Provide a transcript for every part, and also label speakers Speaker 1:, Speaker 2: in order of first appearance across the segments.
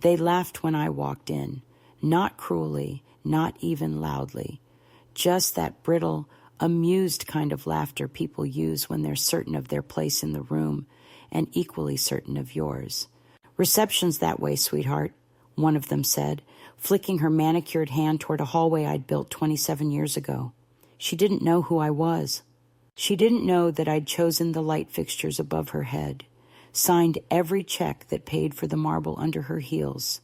Speaker 1: They laughed when I walked in, not cruelly, not even loudly, just that brittle, amused kind of laughter people use when they're certain of their place in the room and equally certain of yours. "Reception's that way, sweetheart," one of them said, flicking her manicured hand toward a hallway I'd built 27 years ago. She didn't know who I was. She didn't know that I'd chosen the light fixtures above her head, signed every check that paid for the marble under her heels,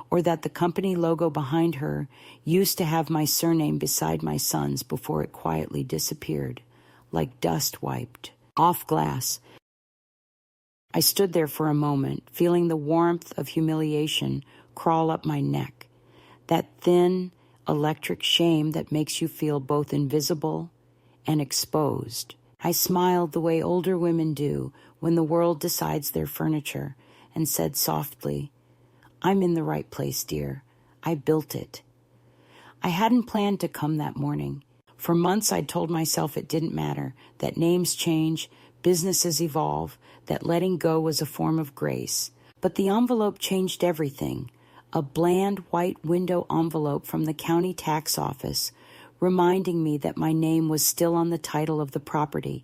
Speaker 1: or that the company logo behind her used to have my surname beside my son's before it quietly disappeared, like dust wiped off glass. I stood there for a moment, feeling the warmth of humiliation crawl up my neck, that thin, electric shame that makes you feel both invisible and exposed. I smiled the way older women do when the world decides their furniture and said softly, "I'm in the right place, dear. I built it." I hadn't planned to come that morning. For months I'd told myself it didn't matter, that names change, businesses evolve, that letting go was a form of grace. But the envelope changed everything. A bland white window envelope from the county tax office, reminding me that my name was still on the title of the property,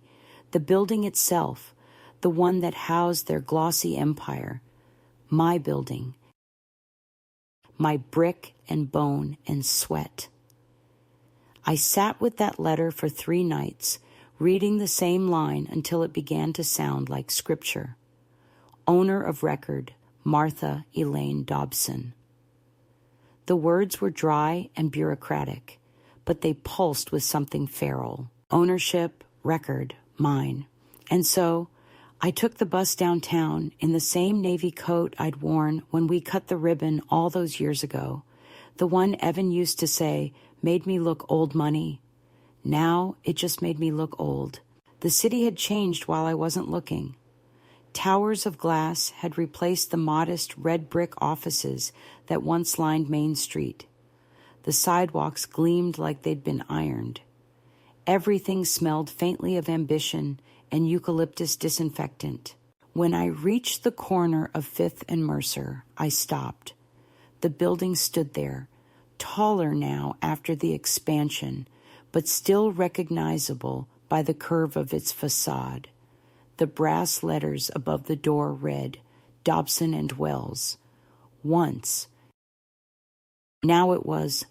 Speaker 1: the building itself, the one that housed their glossy empire. My building. My brick and bone and sweat. I sat with that letter for 3 nights, reading the same line until it began to sound like scripture. Owner of record, Martha Elaine Dobson. The words were dry and bureaucratic, but they pulsed with something feral. Ownership, record, mine. And so I took the bus downtown in the same navy coat I'd worn when we cut the ribbon all those years ago, the one Evan used to say made me look old money. Now it just made me look old. The city had changed while I wasn't looking. Towers of glass had replaced the modest red brick offices that once lined Main Street. The sidewalks gleamed like they'd been ironed. Everything smelled faintly of ambition and eucalyptus disinfectant. When I reached the corner of 5th and Mercer, I stopped. The building stood there, taller now after the expansion, but still recognizable by the curve of its facade. The brass letters above the door read, Dobson and Wells. Once. Now it was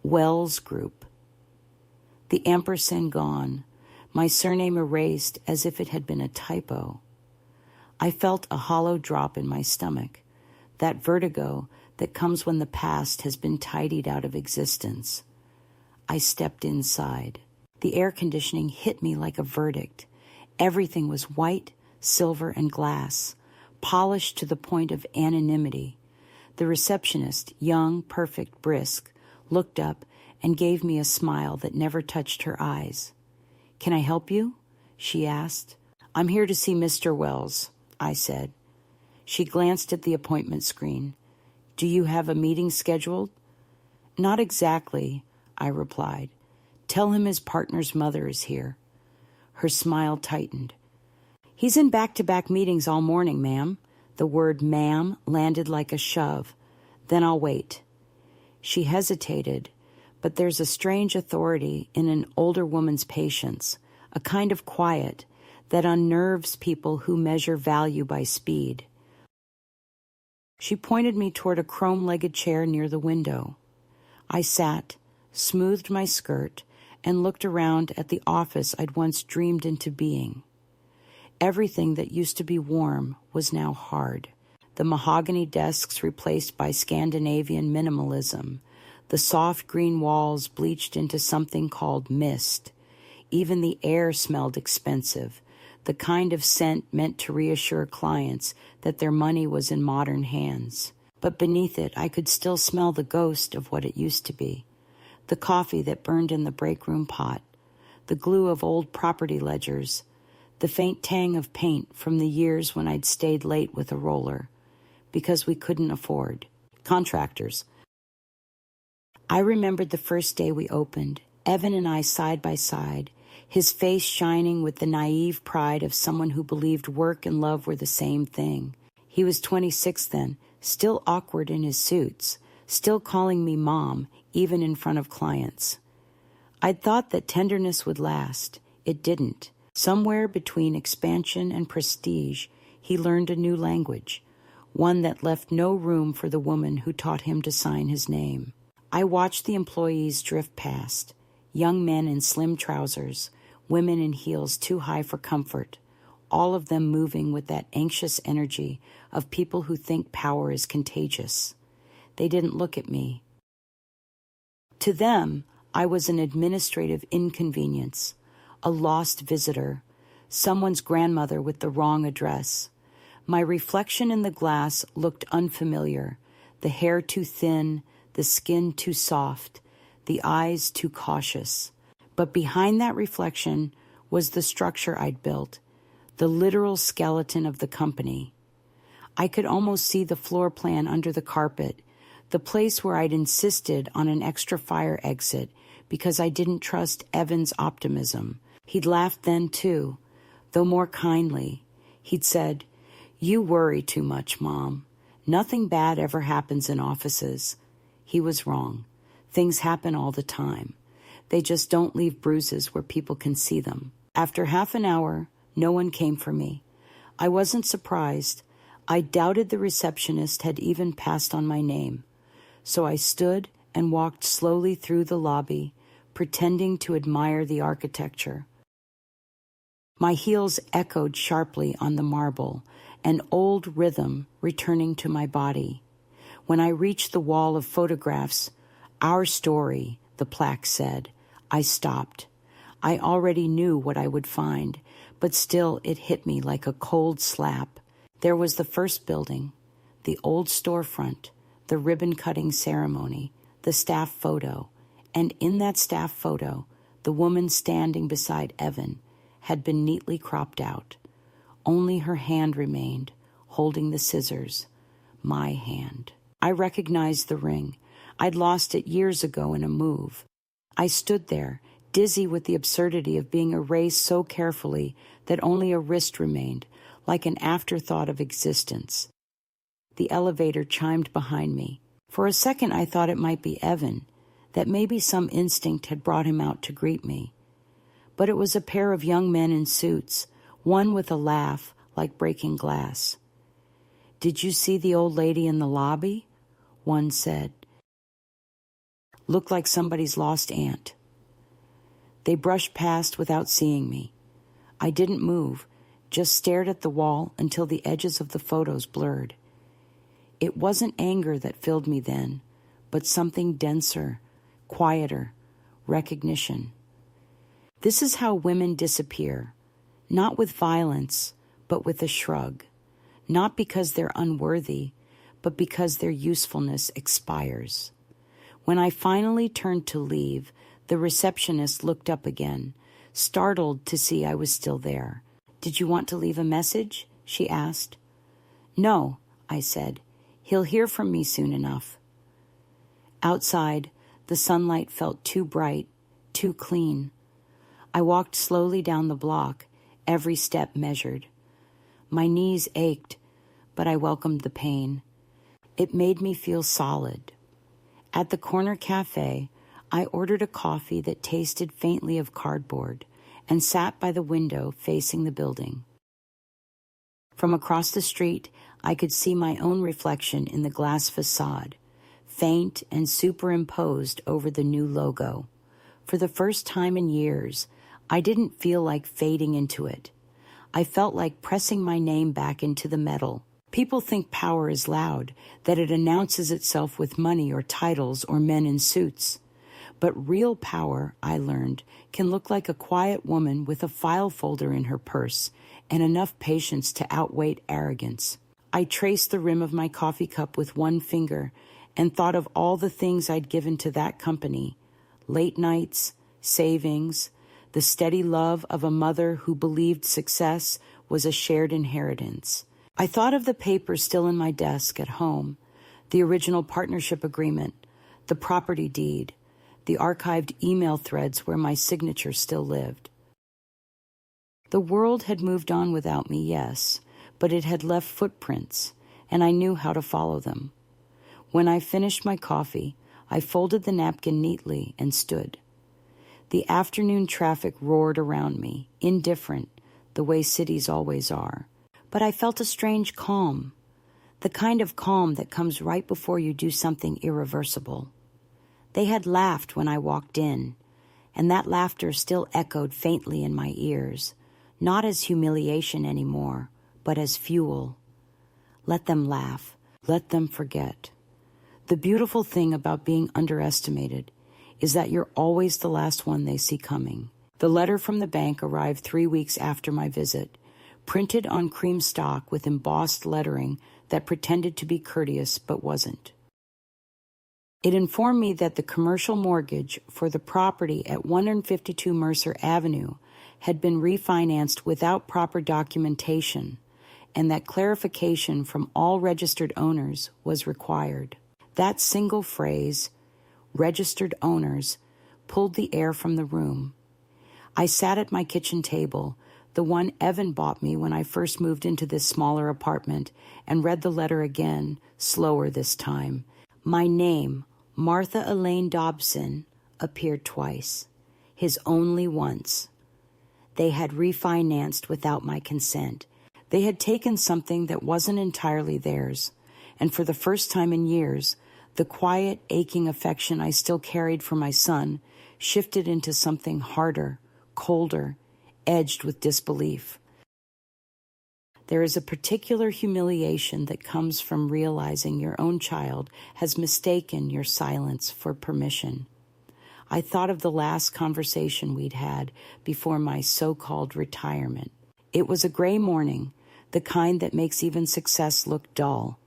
Speaker 1: Wells Group. The ampersand gone, my surname erased as if it had been a typo. I felt a hollow drop in my stomach, that vertigo that comes when the past has been tidied out of existence. I stepped inside. The air conditioning hit me like a verdict. Everything was white, silver, and glass, polished to the point of anonymity. The receptionist, young, perfect, brisk, looked up and gave me a smile that never touched her eyes. "Can I help you?" she asked. "I'm here to see Mr. Wells," I said. She glanced at the appointment screen. "Do you have a meeting scheduled?" "Not exactly," I replied. "Tell him his partner's mother is here." Her smile tightened. "He's in back-to-back meetings all morning, ma'am." The word ma'am landed like a shove. "Then I'll wait." She hesitated, but there's a strange authority in an older woman's patience, a kind of quiet that unnerves people who measure value by speed. She pointed me toward a chrome-legged chair near the window. I sat, smoothed my skirt, and looked around at the office I'd once dreamed into being. Everything that used to be warm was now hard. The mahogany desks replaced by Scandinavian minimalism, the soft green walls bleached into something called mist. Even the air smelled expensive, the kind of scent meant to reassure clients that their money was in modern hands. But beneath it, I could still smell the ghost of what it used to be. The coffee that burned in the break room pot, the glue of old property ledgers, the faint tang of paint from the years when I'd stayed late with a roller, because we couldn't afford. Contractors. I remembered the first day we opened, Evan and I side by side, his face shining with the naive pride of someone who believed work and love were the same thing. He was 26 then, still awkward in his suits, still calling me Mom, even in front of clients. I'd thought that tenderness would last. It didn't. Somewhere between expansion and prestige, he learned a new language, one that left no room for the woman who taught him to sign his name. I watched the employees drift past, young men in slim trousers, women in heels too high for comfort, all of them moving with that anxious energy of people who think power is contagious. They didn't look at me. To them, I was an administrative inconvenience, a lost visitor, someone's grandmother with the wrong address. My reflection in the glass looked unfamiliar, the hair too thin, the skin too soft, the eyes too cautious. But behind that reflection was the structure I'd built, the literal skeleton of the company. I could almost see the floor plan under the carpet, the place where I'd insisted on an extra fire exit because I didn't trust Evan's optimism. He'd laughed then too, though more kindly. He'd said, "You worry too much, Mom. Nothing bad ever happens in offices." He was wrong. Things happen all the time. They just don't leave bruises where people can see them. After half an hour, no one came for me. I wasn't surprised. I doubted the receptionist had even passed on my name. So I stood and walked slowly through the lobby, pretending to admire the architecture. My heels echoed sharply on the marble, an old rhythm returning to my body. When I reached the wall of photographs, "Our story," the plaque said, I stopped. I already knew what I would find, but still it hit me like a cold slap. There was the first building, the old storefront, the ribbon-cutting ceremony, the staff photo, and in that staff photo, the woman standing beside Evan had been neatly cropped out. Only her hand remained, holding the scissors. My hand. I recognized the ring. I'd lost it years ago in a move. I stood there, dizzy with the absurdity of being erased so carefully that only a wrist remained, like an afterthought of existence. The elevator chimed behind me. For a second I thought it might be Evan, that maybe some instinct had brought him out to greet me. But it was a pair of young men in suits, one with a laugh like breaking glass. "Did you see the old lady in the lobby?" one said. "Looked like somebody's lost aunt." They brushed past without seeing me. I didn't move, just stared at the wall until the edges of the photos blurred. It wasn't anger that filled me then, but something denser, quieter, recognition. This is how women disappear, not with violence, but with a shrug. Not because they're unworthy, but because their usefulness expires. When I finally turned to leave, the receptionist looked up again, startled to see I was still there. "Did you want to leave a message?" she asked. "No," I said. "He'll hear from me soon enough." Outside, the sunlight felt too bright, too clean. I walked slowly down the block, every step measured. My knees ached, but I welcomed the pain. It made me feel solid. At the corner cafe, I ordered a coffee that tasted faintly of cardboard and sat by the window facing the building. From across the street, I could see my own reflection in the glass facade, faint and superimposed over the new logo. For the first time in years, I didn't feel like fading into it. I felt like pressing my name back into the metal. People think power is loud, that it announces itself with money or titles or men in suits. But real power, I learned, can look like a quiet woman with a file folder in her purse and enough patience to outweigh arrogance. I traced the rim of my coffee cup with one finger and thought of all the things I'd given to that company. Late nights, savings, the steady love of a mother who believed success was a shared inheritance. I thought of the papers still in my desk at home, the original partnership agreement, the property deed, the archived email threads where my signature still lived. The world had moved on without me, yes, but it had left footprints, and I knew how to follow them. When I finished my coffee, I folded the napkin neatly and stood. The afternoon traffic roared around me, indifferent, the way cities always are. But I felt a strange calm, the kind of calm that comes right before you do something irreversible. They had laughed when I walked in, and that laughter still echoed faintly in my ears, not as humiliation anymore, but as fuel. Let them laugh. Let them forget. The beautiful thing about being underestimated is that you're always the last one they see coming. The letter from the bank arrived 3 weeks after my visit, printed on cream stock with embossed lettering that pretended to be courteous but wasn't. It informed me that the commercial mortgage for the property at 152 Mercer Avenue had been refinanced without proper documentation, and that clarification from all registered owners was required. That single phrase, registered owners, pulled the air from the room. I sat at my kitchen table, the one Evan bought me when I first moved into this smaller apartment, and read the letter again, slower this time. My name, Martha Elaine Dobson, appeared twice, his only once. They had refinanced without my consent. They had taken something that wasn't entirely theirs, and for the first time in years, the quiet, aching affection I still carried for my son shifted into something harder, colder, edged with disbelief. There is a particular humiliation that comes from realizing your own child has mistaken your silence for permission. I thought of the last conversation we'd had before my so-called retirement. It was a gray morning, the kind that makes even success look dull.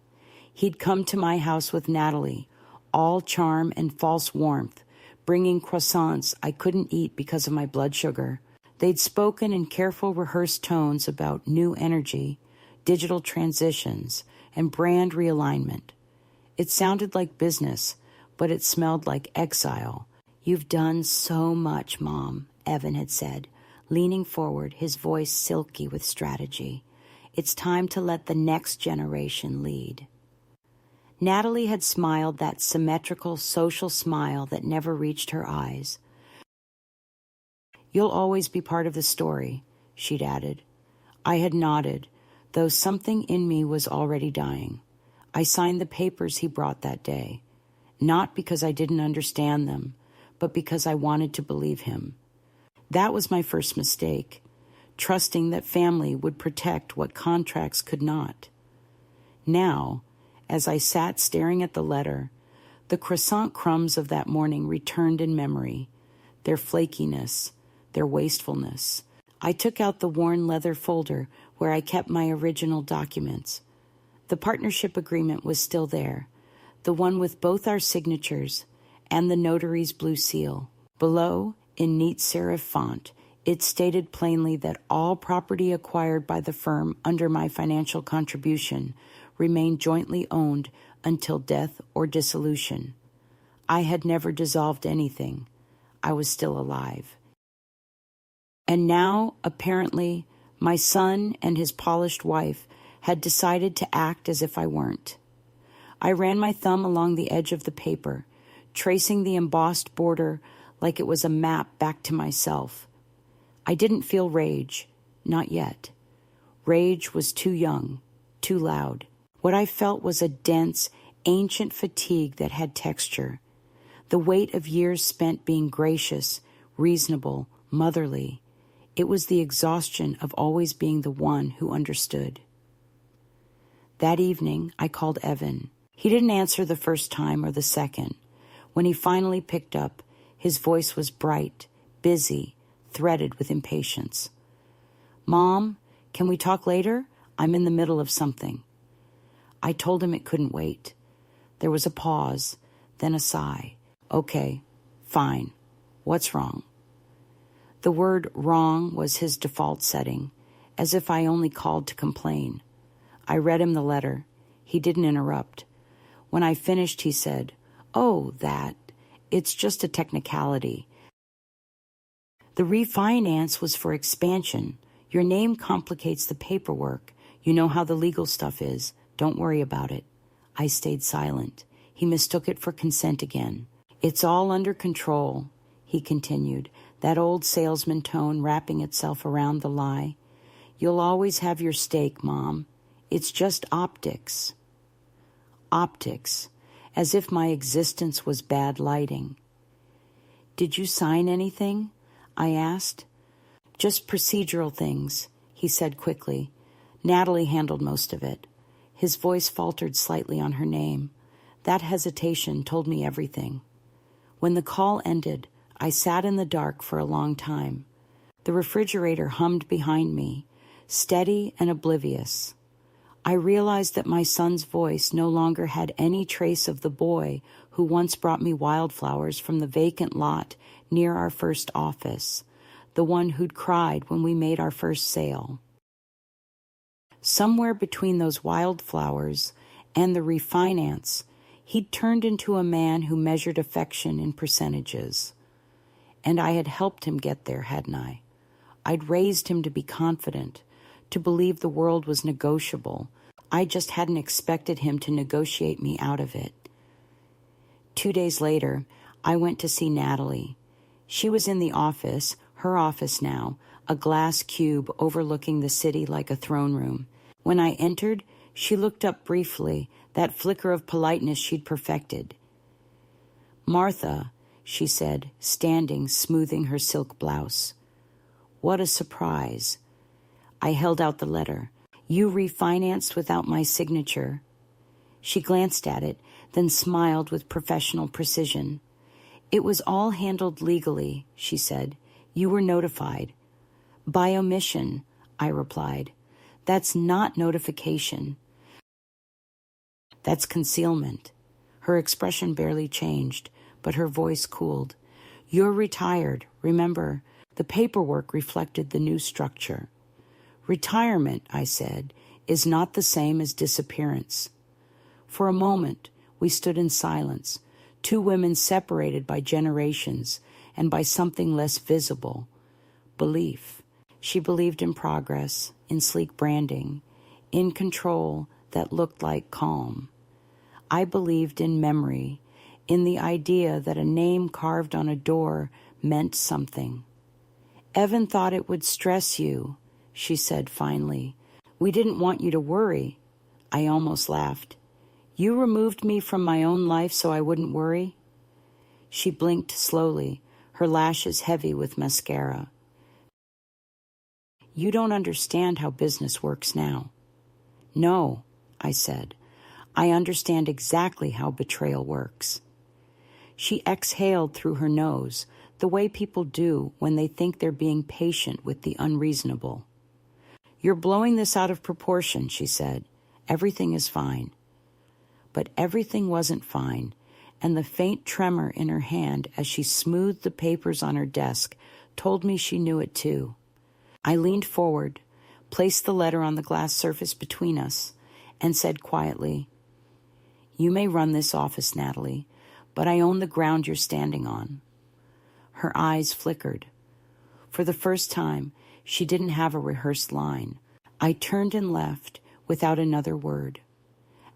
Speaker 1: He'd come to my house with Natalie, all charm and false warmth, bringing croissants I couldn't eat because of my blood sugar. They'd spoken in careful, rehearsed tones about new energy, digital transitions, and brand realignment. It sounded like business, but it smelled like exile. "You've done so much, Mom," Evan had said, leaning forward, his voice silky with strategy. "It's time to let the next generation lead." Natalie had smiled that symmetrical social smile that never reached her eyes. "You'll always be part of the story," she'd added. I had nodded, though something in me was already dying. I signed the papers he brought that day, not because I didn't understand them, but because I wanted to believe him. That was my first mistake, trusting that family would protect what contracts could not. Now, as I sat staring at the letter, the croissant crumbs of that morning returned in memory, their flakiness, their wastefulness. I took out the worn leather folder where I kept my original documents. The partnership agreement was still there, the one with both our signatures and the notary's blue seal. Below, in neat serif font, it stated plainly that all property acquired by the firm under my financial contribution remained jointly owned until death or dissolution. I had never dissolved anything. I was still alive. And now, apparently, my son and his polished wife had decided to act as if I weren't. I ran my thumb along the edge of the paper, tracing the embossed border like it was a map back to myself. I didn't feel rage, not yet. Rage was too young, too loud. What I felt was a dense, ancient fatigue that had texture, the weight of years spent being gracious, reasonable, motherly. It was the exhaustion of always being the one who understood. That evening, I called Evan. He didn't answer the first time or the second. When he finally picked up, his voice was bright, busy, threaded with impatience. "Mom, can we talk later? I'm in the middle of something." I told him it couldn't wait. There was a pause, then a sigh. "Okay, fine. What's wrong?" The word wrong was his default setting, as if I only called to complain. I read him the letter. He didn't interrupt. When I finished, he said, "Oh, that. It's just a technicality. The refinance was for expansion. Your name complicates the paperwork. You know how the legal stuff is, Don't worry about it. I stayed silent. He mistook it for consent again. It's all under control, he continued, that old salesman tone wrapping itself around the lie. You'll always have your stake, Mom. It's just optics. Optics, as if my existence was bad lighting. Did you sign anything? I asked. Just procedural things, he said quickly. Natalie handled most of it. His voice faltered slightly on her name. That hesitation told me everything. When the call ended, I sat in the dark for a long time. The refrigerator hummed behind me, steady and oblivious. I realized that my son's voice no longer had any trace of the boy who once brought me wildflowers from the vacant lot near our first office, the one who'd cried when we made our first sale. Somewhere between those wildflowers and the refinance, he'd turned into a man who measured affection in percentages. And I had helped him get there, hadn't I? I'd raised him to be confident, to believe the world was negotiable. I just hadn't expected him to negotiate me out of it. 2 days later, I went to see Natalie. She was in the office, her office now, a glass cube overlooking the city like a throne room. When I entered, she looked up briefly, that flicker of politeness she'd perfected. Martha, she said, standing, smoothing her silk blouse. What a surprise. I held out the letter. You refinanced without my signature. She glanced at it, then smiled with professional precision. It was all handled legally, she said. You were notified. By omission, I replied. That's not notification. That's concealment. Her expression barely changed, but her voice cooled. You're retired, remember. The paperwork reflected the new structure. Retirement, I said, is not the same as disappearance. For a moment, we stood in silence, two women separated by generations and by something less visible. Belief. She believed in progress, in sleek branding, in control that looked like calm. I believed in memory, in the idea that a name carved on a door meant something. Evan thought it would stress you, she said finally. We didn't want you to worry. I almost laughed. You removed me from my own life so I wouldn't worry? She blinked slowly, her lashes heavy with mascara. You don't understand how business works now. No, I said. I understand exactly how betrayal works. She exhaled through her nose, the way people do when they think they're being patient with the unreasonable. You're blowing this out of proportion, she said. Everything is fine. But everything wasn't fine, and the faint tremor in her hand as she smoothed the papers on her desk told me she knew it too. I leaned forward, placed the letter on the glass surface between us, and said quietly, You may run this office, Natalie, but I own the ground you're standing on. Her eyes flickered. For the first time, she didn't have a rehearsed line. I turned and left without another word.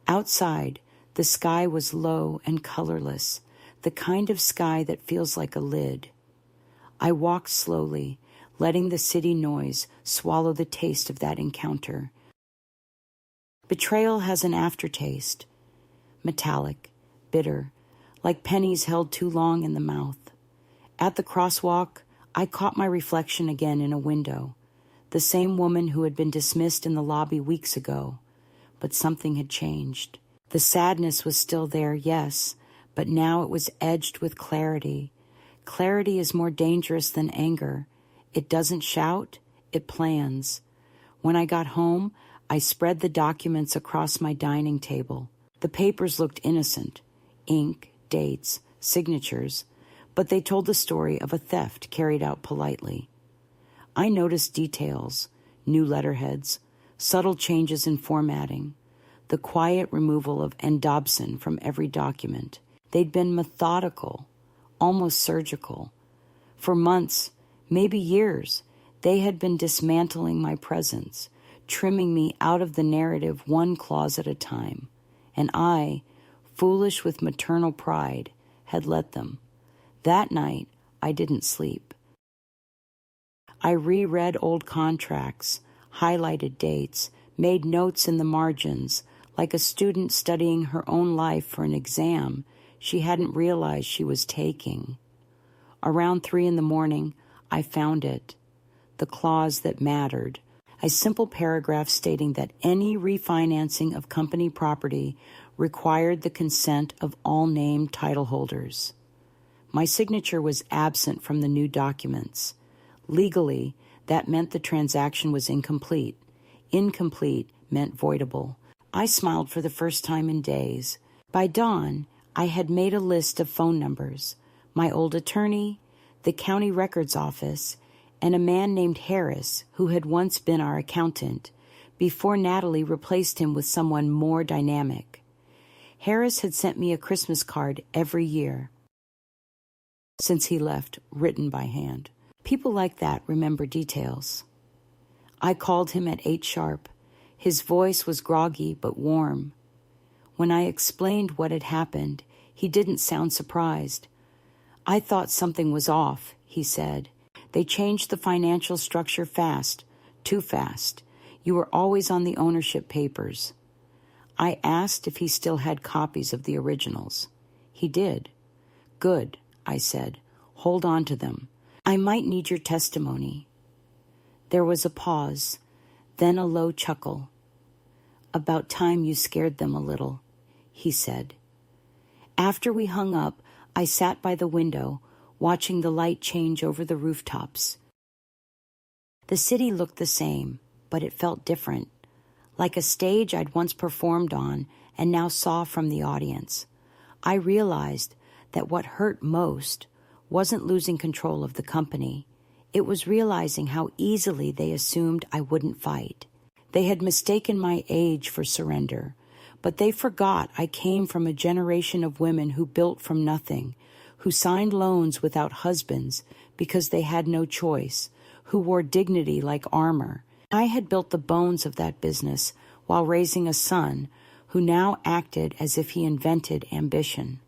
Speaker 1: Outside, the sky was low and colorless, the kind of sky that feels like a lid. I walked slowly, letting the city noise swallow the taste of that encounter. Betrayal has an aftertaste, metallic, bitter, like pennies held too long in the mouth. At the crosswalk, I caught my reflection again in a window, the same woman who had been dismissed in the lobby weeks ago, but something had changed. The sadness was still there, yes, but now it was edged with clarity. Clarity is more dangerous than anger. It doesn't shout, it plans. When I got home, I spread the documents across my dining table. The papers looked innocent, ink, dates, signatures, but they told the story of a theft carried out politely. I noticed details, new letterheads, subtle changes in formatting, the quiet removal of N. Dobson from every document. They'd been methodical, almost surgical. For months, maybe years, they had been dismantling my presence, trimming me out of the narrative one clause at a time, and I, foolish with maternal pride, had let them. That night, I didn't sleep. I reread old contracts, highlighted dates, made notes in the margins, like a student studying her own life for an exam she hadn't realized she was taking. Around 3 a.m, I found it, the clause that mattered, a simple paragraph stating that any refinancing of company property required the consent of all named title holders. My signature was absent from the new documents. Legally, that meant the transaction was incomplete. Incomplete meant voidable. I smiled for the first time in days. By dawn, I had made a list of phone numbers, my old attorney, the county records office, and a man named Harris, who had once been our accountant, before Natalie replaced him with someone more dynamic. Harris had sent me a Christmas card every year since he left, written by hand. People like that remember details. I called him at 8 sharp. His voice was groggy but warm. When I explained what had happened, he didn't sound surprised. I thought something was off, he said. They changed the financial structure fast, too fast. You were always on the ownership papers. I asked if he still had copies of the originals. He did. Good, I said. Hold on to them. I might need your testimony. There was a pause, then a low chuckle. About time you scared them a little, he said. After we hung up, I sat by the window, watching the light change over the rooftops. The city looked the same, but it felt different, like a stage I'd once performed on and now saw from the audience. I realized that what hurt most wasn't losing control of the company. It was realizing how easily they assumed I wouldn't fight. They had mistaken my age for surrender, but they forgot I came from a generation of women who built from nothing, who signed loans without husbands because they had no choice, who wore dignity like armor. I had built the bones of that business while raising a son who now acted as if he invented ambition.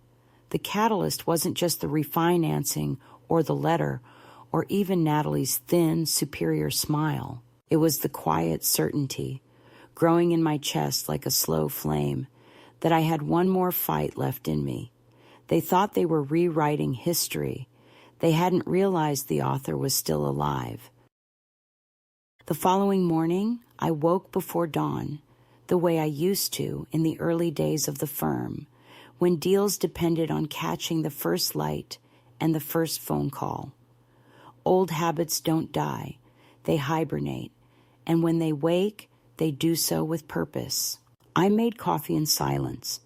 Speaker 1: The catalyst wasn't just the refinancing or the letter or even Natalie's thin, superior smile. It was the quiet certainty, growing in my chest like a slow flame, that I had one more fight left in me. They thought they were rewriting history. They hadn't realized the author was still alive. The following morning, I woke before dawn, the way I used to in the early days of the firm, when deals depended on catching the first light and the first phone call. Old habits don't die, they hibernate, and when they wake, they do so with purpose. I made coffee in silence,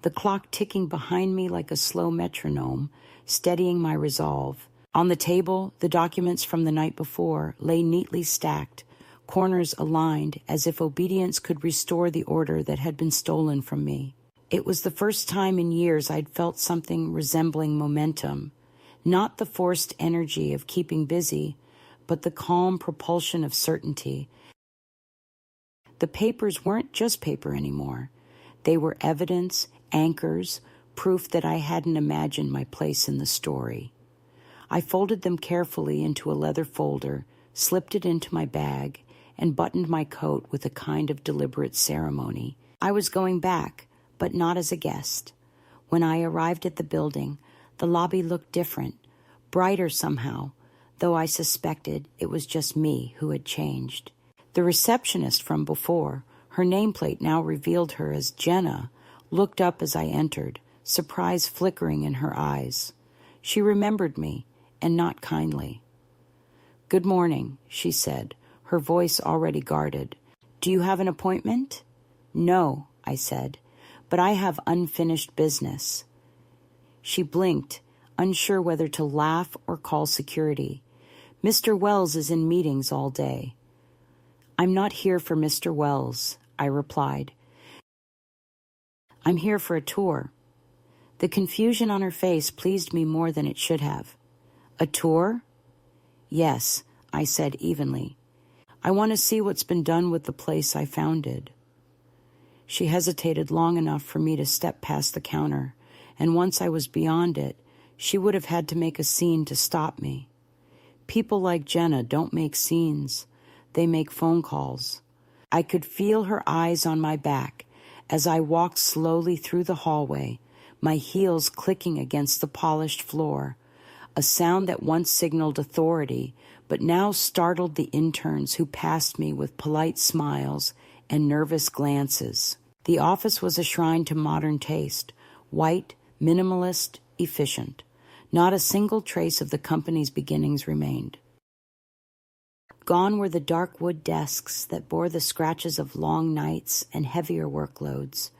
Speaker 1: the clock ticking behind me like a slow metronome, steadying my resolve. On the table, the documents from the night before lay neatly stacked, corners aligned as if obedience could restore the order that had been stolen from me. It was the first time in years I'd felt something resembling momentum, not the forced energy of keeping busy, but the calm propulsion of certainty. The papers weren't just paper anymore. They were evidence, anchors, proof that I hadn't imagined my place in the story. I folded them carefully into a leather folder, slipped it into my bag, and buttoned my coat with a kind of deliberate ceremony. I was going back, but not as a guest. When I arrived at the building, the lobby looked different, brighter somehow, though I suspected it was just me who had changed. The receptionist from before, her nameplate now revealed her as Jenna, looked up as I entered, surprise flickering in her eyes. She remembered me, and not kindly. "Good morning," she said, her voice already guarded. "Do you have an appointment?" "No," I said, "but I have unfinished business." She blinked, unsure whether to laugh or call security. "Mr. Wells is in meetings all day." "I'm not here for Mr. Wells," I replied. "I'm here for a tour." The confusion on her face pleased me more than it should have. "A tour?" "Yes," I said evenly. I want to see what's been done with the place I founded." She hesitated long enough for me to step past the counter, and once I was beyond it, she would have had to make a scene to stop me. People like Jenna don't make scenes. They make phone calls. I could feel her eyes on my back as I walked slowly through the hallway, my heels clicking against the polished floor, a sound that once signaled authority, but now startled the interns who passed me with polite smiles and nervous glances. The office was a shrine to modern taste, white, minimalist, efficient. Not a single trace of the company's beginnings remained. Gone were the dark wood desks that bore the scratches of long nights and heavier workloads.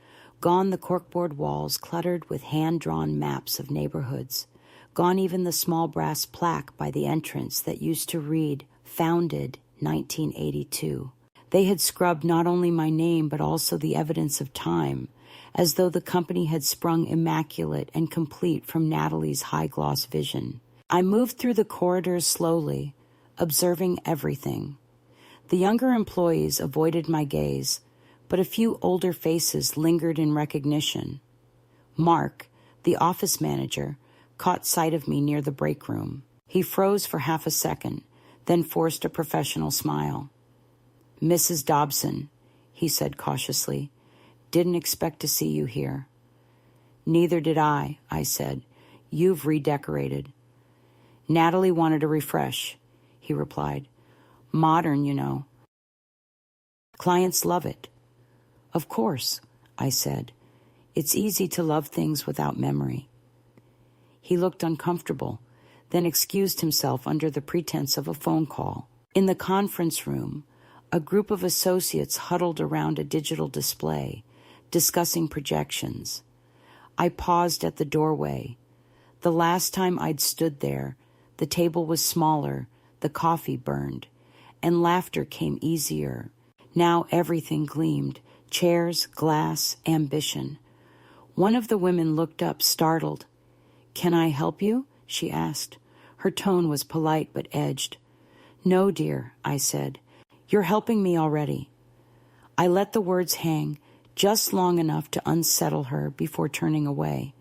Speaker 1: Gone the corkboard walls cluttered with hand-drawn maps of neighborhoods. Gone even the small brass plaque by the entrance that used to read, "Founded 1982. They had scrubbed not only my name but also the evidence of time, as though the company had sprung immaculate and complete from Natalie's high-gloss vision. I moved through the corridors slowly, observing everything. The younger employees avoided my gaze, but a few older faces lingered in recognition. Mark, the office manager, caught sight of me near the break room. He froze for half a second, then forced a professional smile. "Mrs. Dobson," he said cautiously, "didn't expect to see you here." "Neither did I said. "You've redecorated." "Natalie wanted a refresh," he replied. "Modern, you know. Clients love it." "Of course," I said. "It's easy to love things without memory." He looked uncomfortable, then excused himself under the pretense of a phone call. In the conference room, a group of associates huddled around a digital display, discussing projections. I paused at the doorway. The last time I'd stood there, the table was smaller, the coffee burned, and laughter came easier. Now everything gleamed: chairs, glass, ambition. One of the women looked up, startled. "Can I help you?" she asked. Her tone was polite but edged. "No, dear," I said. "You're helping me already." I let the words hang just long enough to unsettle her before turning away.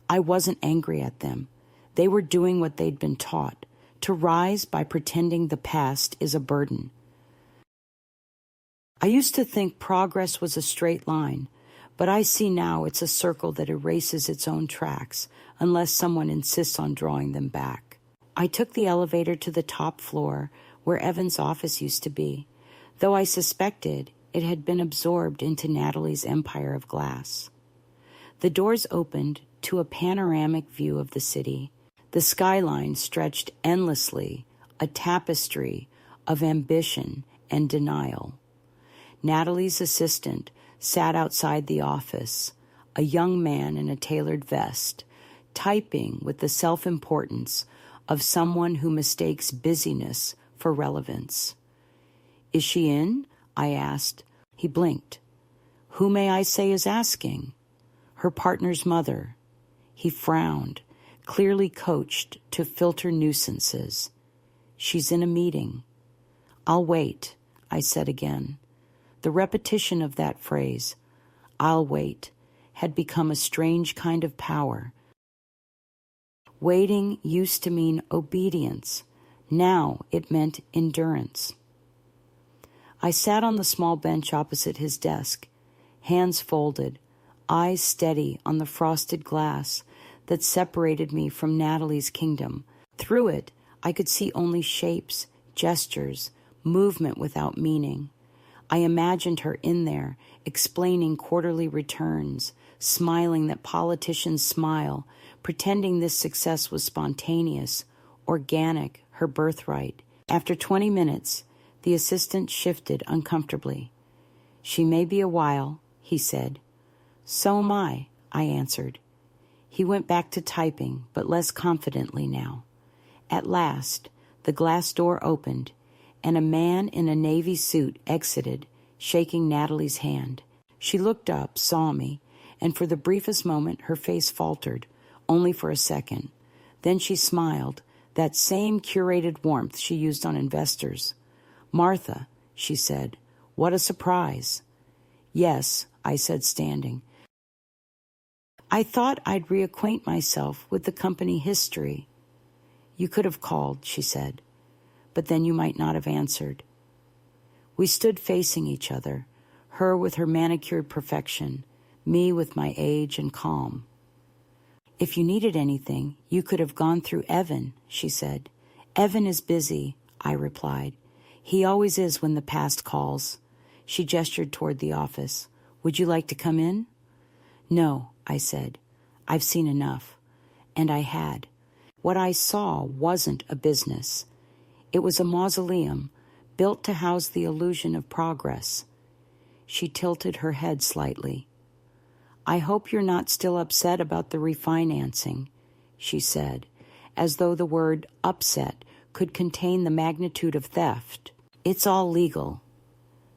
Speaker 1: I wasn't angry at them. They were doing what they'd been taught. To rise by pretending the past is a burden. I used to think progress was a straight line, but I see now it's a circle that erases its own tracks unless someone insists on drawing them back. I took the elevator to the top floor where Evan's office used to be, though I suspected it had been absorbed into Natalie's empire of glass. The doors opened to a panoramic view of the city. The skyline stretched endlessly, a tapestry of ambition and denial. Natalie's assistant sat outside the office, a young man in a tailored vest, typing with the self-importance of someone who mistakes busyness for relevance. "Is she in?" I asked. He blinked. "Who may I say is asking?" "Her partner's mother." He frowned, clearly coached to filter nuisances. "She's in a meeting." "I'll wait," I said again. The repetition of that phrase, "I'll wait," had become a strange kind of power. Waiting used to mean obedience. Now it meant endurance. I sat on the small bench opposite his desk, hands folded, eyes steady on the frosted glass that separated me from Natalie's kingdom. Through it, I could see only shapes, gestures, movement without meaning. I imagined her in there, explaining quarterly returns, smiling that politicians smile, pretending this success was spontaneous, organic, her birthright. After 20 minutes, the assistant shifted uncomfortably. "She may be a while," he said. "So am I answered. He went back to typing, but less confidently now. At last, the glass door opened, and a man in a navy suit exited, shaking Natalie's hand. She looked up, saw me, and for the briefest moment her face faltered, only for a second. Then she smiled, that same curated warmth she used on investors. "Martha, she said. What a surprise. Yes, I said, standing. I thought I'd reacquaint myself with the company history. You could have called, she said, but then you might not have answered. We stood facing each other, her with her manicured perfection, me with my age and calm. If you needed anything, you could have gone through Evan, she said. Evan is busy, I replied. He always is when the past calls. She gestured toward the office. Would you like to come in? No, I said. I've seen enough. And I had. What I saw wasn't a business. It was a mausoleum built to house the illusion of progress. She tilted her head slightly. I hope you're not still upset about the refinancing, she said, as though the word upset could contain the magnitude of theft. It's all legal.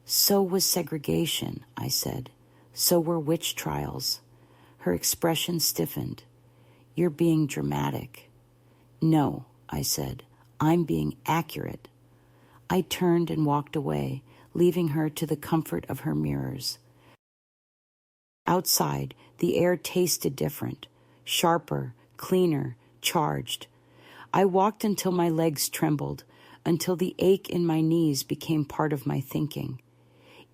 Speaker 1: So was segregation, I said. So were witch trials. Her expression stiffened. You're being dramatic. No, I said. I'm being accurate. I turned and walked away, leaving her to the comfort of her mirrors. Outside, the air tasted different, sharper, cleaner, charged. I walked until my legs trembled, until the ache in my knees became part of my thinking.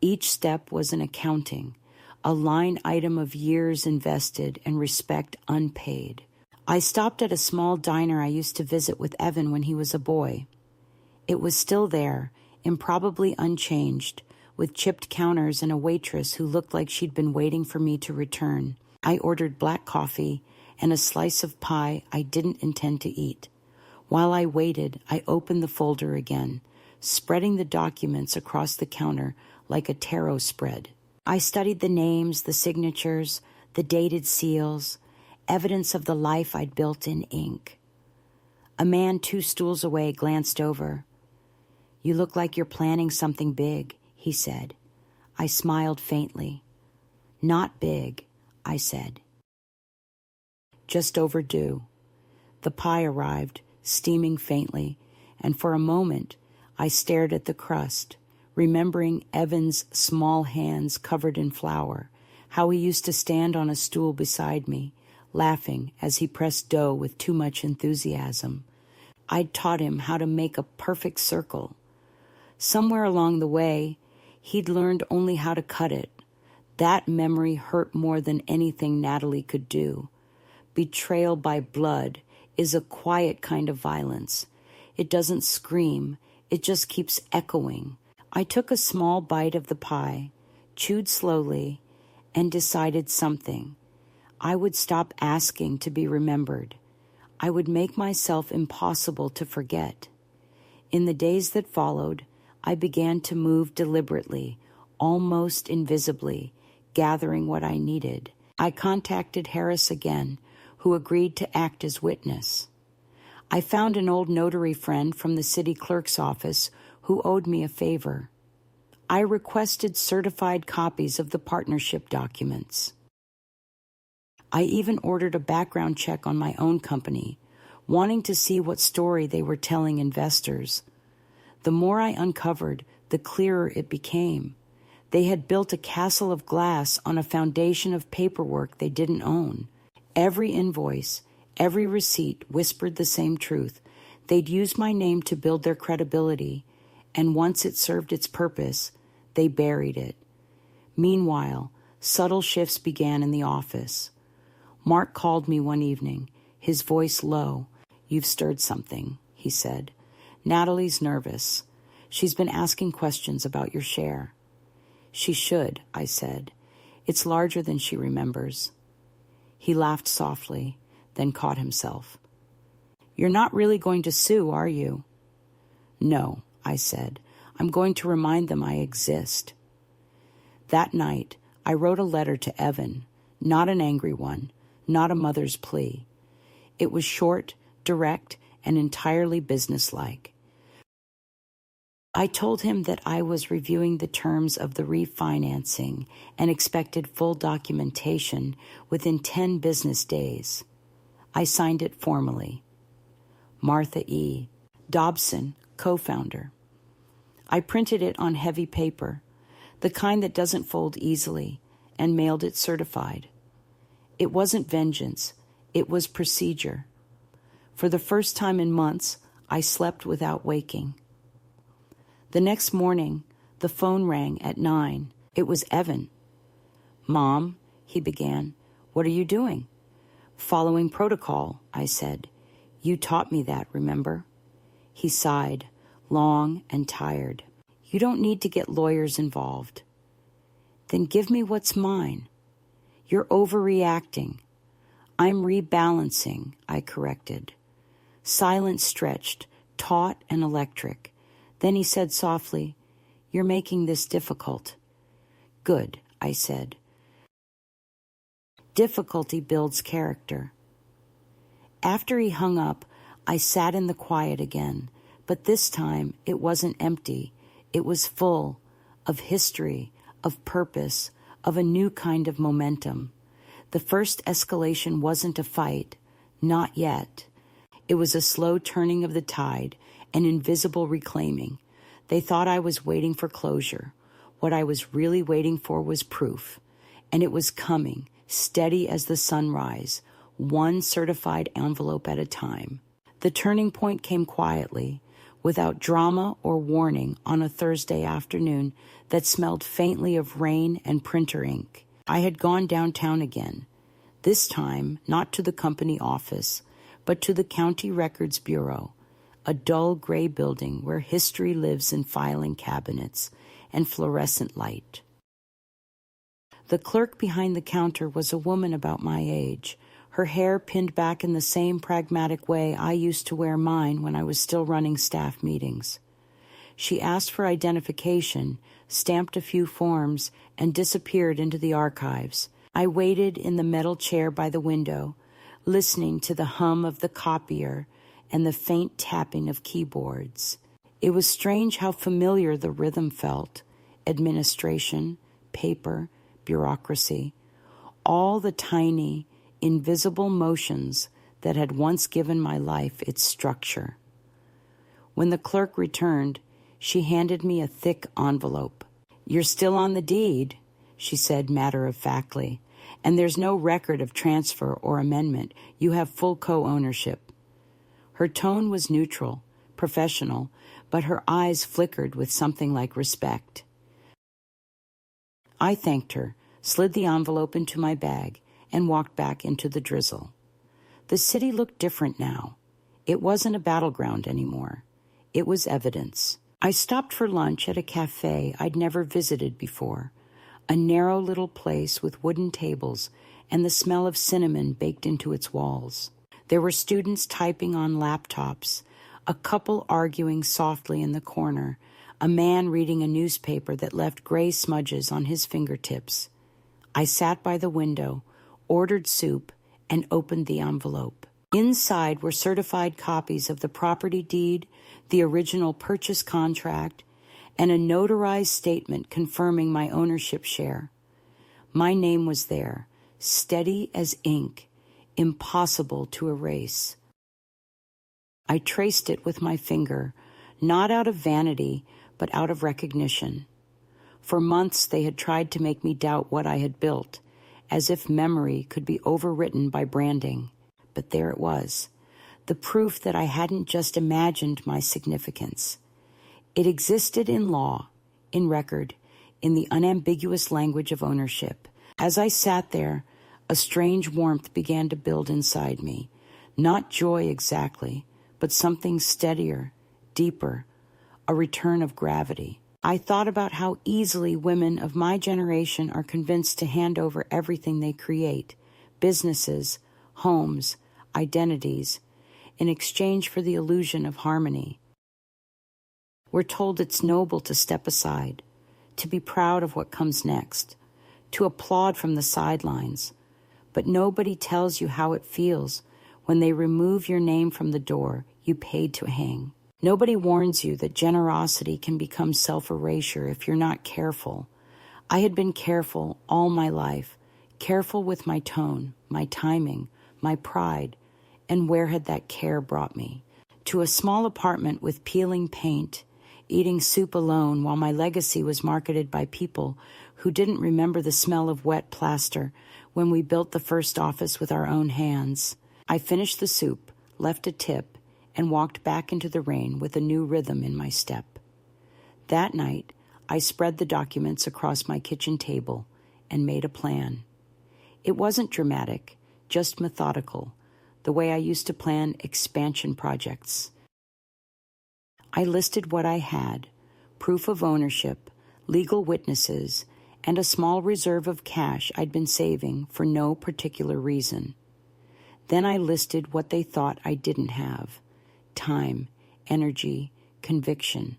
Speaker 1: Each step was an accounting, a line item of years invested and respect unpaid. I stopped at a small diner I used to visit with Evan when he was a boy. It was still there, improbably unchanged, with chipped counters and a waitress who looked like she'd been waiting for me to return. I ordered black coffee and a slice of pie I didn't intend to eat. While I waited, I opened the folder again, spreading the documents across the counter like a tarot spread. I studied the names, the signatures, the dated seals, evidence of the life I'd built in ink. A man 2 stools away glanced over. You look like you're planning something big, he said. I smiled faintly. Not big, I said. Just overdue. The pie arrived, steaming faintly, and for a moment I stared at the crust, remembering Evan's small hands covered in flour, how he used to stand on a stool beside me, laughing as he pressed dough with too much enthusiasm. I'd taught him how to make a perfect circle. Somewhere along the way, he'd learned only how to cut it. That memory hurt more than anything Natalie could do. Betrayal by blood is a quiet kind of violence. It doesn't scream. It just keeps echoing. I took a small bite of the pie, chewed slowly, and decided something. I would stop asking to be remembered. I would make myself impossible to forget. In the days that followed, I began to move deliberately, almost invisibly, gathering what I needed. I contacted Harris again, who agreed to act as witness. I found an old notary friend from the city clerk's office who owed me a favor. I requested certified copies of the partnership documents. I even ordered a background check on my own company, wanting to see what story they were telling investors. The more I uncovered, the clearer it became. They had built a castle of glass on a foundation of paperwork they didn't own. Every invoice, every receipt whispered the same truth. They'd used my name to build their credibility, and once it served its purpose, they buried it. Meanwhile, subtle shifts began in the office. Mark called me one evening, his voice low. You've stirred something, he said. Natalie's nervous. She's been asking questions about your share. She should, I said. It's larger than she remembers. He laughed softly, then caught himself. You're not really going to sue, are you? No, I said. I'm going to remind them I exist. That night, I wrote a letter to Evan, not an angry one, not a mother's plea. It was short, direct, and entirely businesslike. I told him that I was reviewing the terms of the refinancing and expected full documentation within 10 business days. I signed it formally. Martha E. Dobson, co-founder. I printed it on heavy paper, the kind that doesn't fold easily, and mailed it certified. It wasn't vengeance, it was procedure. For the first time in months, I slept without waking. The next morning, the phone rang at 9. It was Evan. "Mom," he began, "what are you doing?" "Following protocol," I said. "You taught me that, remember?" He sighed, long and tired. "You don't need to get lawyers involved." "Then give me what's mine." "You're overreacting." "I'm rebalancing," I corrected. Silence stretched, taut and electric. Then he said softly, "You're making this difficult." "Good," I said. Difficulty builds character. After he hung up, I sat in the quiet again, but this time it wasn't empty. It was full of history, of purpose, of a new kind of momentum. The first escalation wasn't a fight, not yet. It was a slow turning of the tide, an invisible reclaiming. They thought I was waiting for closure. What I was really waiting for was proof. And it was coming, steady as the sunrise, one certified envelope at a time. The turning point came quietly, without drama or warning, on a Thursday afternoon that smelled faintly of rain and printer ink. I had gone downtown again, this time not to the company office, but to the County Records Bureau, a dull gray building where history lives in filing cabinets and fluorescent light. The clerk behind the counter was a woman about my age, her hair pinned back in the same pragmatic way I used to wear mine when I was still running staff meetings. She asked for identification, stamped a few forms, and disappeared into the archives. I waited in the metal chair by the window, listening to the hum of the copier and the faint tapping of keyboards. It was strange how familiar the rhythm felt. Administration, paper, bureaucracy, all the tiny, invisible motions that had once given my life its structure. When the clerk returned, she handed me a thick envelope. "You're still on the deed," she said matter-of-factly, "and there's no record of transfer or amendment. You have full co-ownership." Her tone was neutral, professional, but her eyes flickered with something like respect. I thanked her, slid the envelope into my bag, and walked back into the drizzle. The city looked different now. It wasn't a battleground anymore. It was evidence. I stopped for lunch at a cafe I'd never visited before, a narrow little place with wooden tables and the smell of cinnamon baked into its walls. There were students typing on laptops, a couple arguing softly in the corner, a man reading a newspaper that left gray smudges on his fingertips. I sat by the window, ordered soup, and opened the envelope. Inside were certified copies of the property deed, the original purchase contract, and a notarized statement confirming my ownership share. My name was there, steady as ink, impossible to erase. I traced it with my finger, not out of vanity, but out of recognition. For months they had tried to make me doubt what I had built, as if memory could be overwritten by branding. But there it was, the proof that I hadn't just imagined my significance. It existed in law, in record, in the unambiguous language of ownership. As I sat there, a strange warmth began to build inside me. Not joy exactly, but something steadier, deeper, a return of gravity. I thought about how easily women of my generation are convinced to hand over everything they create, businesses, homes, identities, in exchange for the illusion of harmony. We're told it's noble to step aside, to be proud of what comes next, to applaud from the sidelines, but nobody tells you how it feels when they remove your name from the door you paid to hang. Nobody warns you that generosity can become self-erasure if you're not careful. I had been careful all my life, careful with my tone, my timing, my pride, and where had that care brought me? To a small apartment with peeling paint, eating soup alone while my legacy was marketed by people who didn't remember the smell of wet plaster when we built the first office with our own hands. I finished the soup, left a tip, and walked back into the rain with a new rhythm in my step. That night, I spread the documents across my kitchen table and made a plan. It wasn't dramatic, just methodical, the way I used to plan expansion projects. I listed what I had: proof of ownership, legal witnesses, and a small reserve of cash I'd been saving for no particular reason. Then I listed what they thought I didn't have: time, energy, conviction.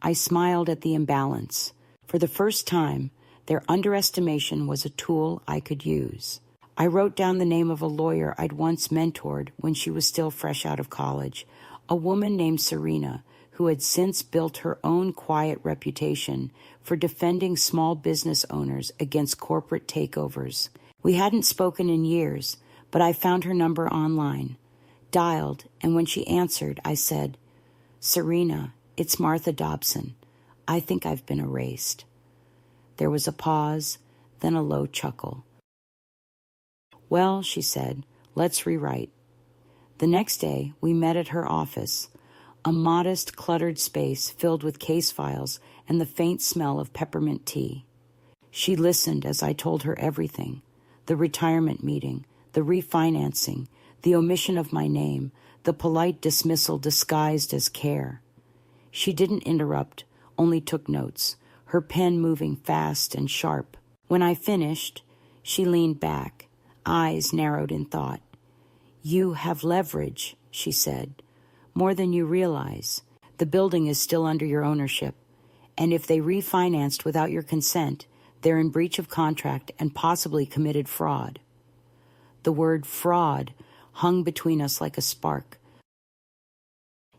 Speaker 1: I smiled at the imbalance. For the first time, their underestimation was a tool I could use. I wrote down the name of a lawyer I'd once mentored when she was still fresh out of college, a woman named Serena, who had since built her own quiet reputation for defending small business owners against corporate takeovers. We hadn't spoken in years, but I found her number online, dialed, and when she answered, I said, "Serena, it's Martha Dobson. I think I've been erased." There was a pause, then a low chuckle. "Well," she said, "let's rewrite." The next day, we met at her office, a modest, cluttered space filled with case files and the faint smell of peppermint tea. She listened as I told her everything: the retirement meeting, the refinancing, the omission of my name, the polite dismissal disguised as care. She didn't interrupt, only took notes, her pen moving fast and sharp. When I finished, she leaned back, eyes narrowed in thought. "You have leverage," she said, "more than you realize. The building is still under your ownership, and if they refinanced without your consent, they're in breach of contract and possibly committed fraud." The word fraud hung between us like a spark.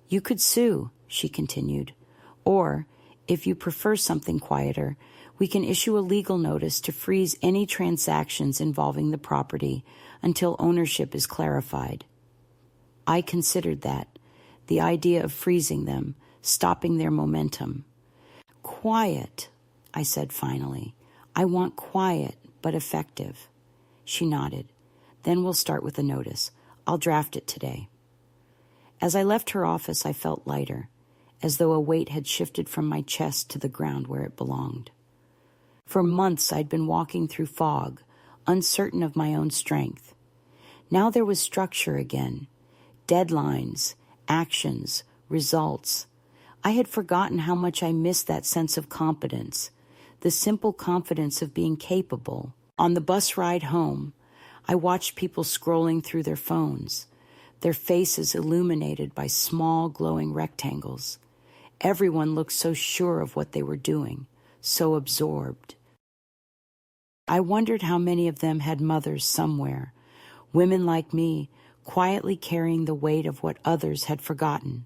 Speaker 1: "You could sue," she continued, "or, if you prefer something quieter, we can issue a legal notice to freeze any transactions involving the property until ownership is clarified." I considered that, the idea of freezing them, stopping their momentum. "Quiet," I said finally. "I want quiet, but effective." She nodded. "Then we'll start with a notice. I'll draft it today." As I left her office, I felt lighter, as though a weight had shifted from my chest to the ground where it belonged. For months I'd been walking through fog, uncertain of my own strength. Now there was structure again, deadlines, actions, results. I had forgotten how much I missed that sense of competence, the simple confidence of being capable. On the bus ride home, I watched people scrolling through their phones, their faces illuminated by small glowing rectangles. Everyone looked so sure of what they were doing, so absorbed. I wondered how many of them had mothers somewhere, women like me, quietly carrying the weight of what others had forgotten.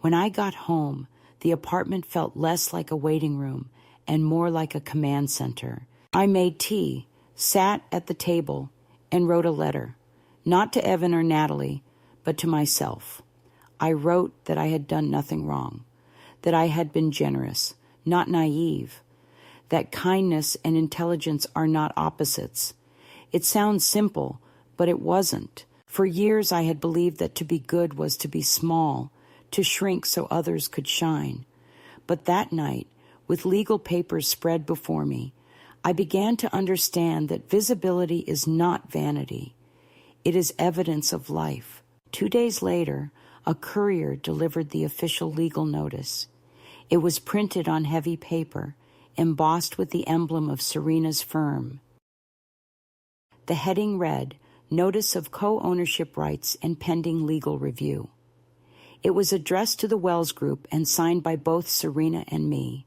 Speaker 1: When I got home, the apartment felt less like a waiting room and more like a command center. I made tea, sat at the table, and wrote a letter, not to Evan or Natalie, but to myself. I wrote that I had done nothing wrong, that I had been generous, not naive, that kindness and intelligence are not opposites. It sounds simple, but it wasn't. For years I had believed that to be good was to be small, to shrink so others could shine. But that night, with legal papers spread before me, I began to understand that visibility is not vanity. It is evidence of life. 2 days later, a courier delivered the official legal notice. It was printed on heavy paper, embossed with the emblem of Serena's firm. The heading read, "Notice of Co-Ownership Rights and Pending Legal Review." It was addressed to the Wells Group and signed by both Serena and me.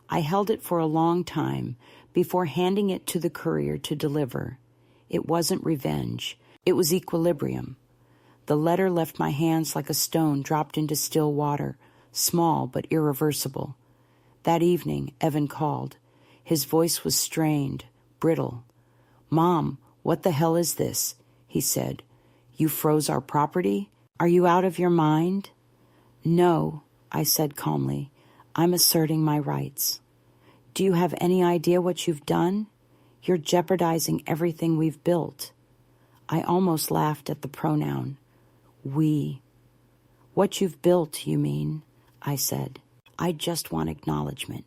Speaker 1: I held it for a long time before handing it to the courier to deliver. It wasn't revenge. It was equilibrium. The letter left my hands like a stone dropped into still water, small but irreversible. That evening, Evan called. His voice was strained, brittle. "Mom, what the hell is this?" he said. "You froze our property? Are you out of your mind?" "No," I said calmly. I'm asserting my rights. Do you have any idea what you've done? You're jeopardizing everything we've built. I almost laughed at the pronoun. We. What you've built, you mean, I said. I just want acknowledgement.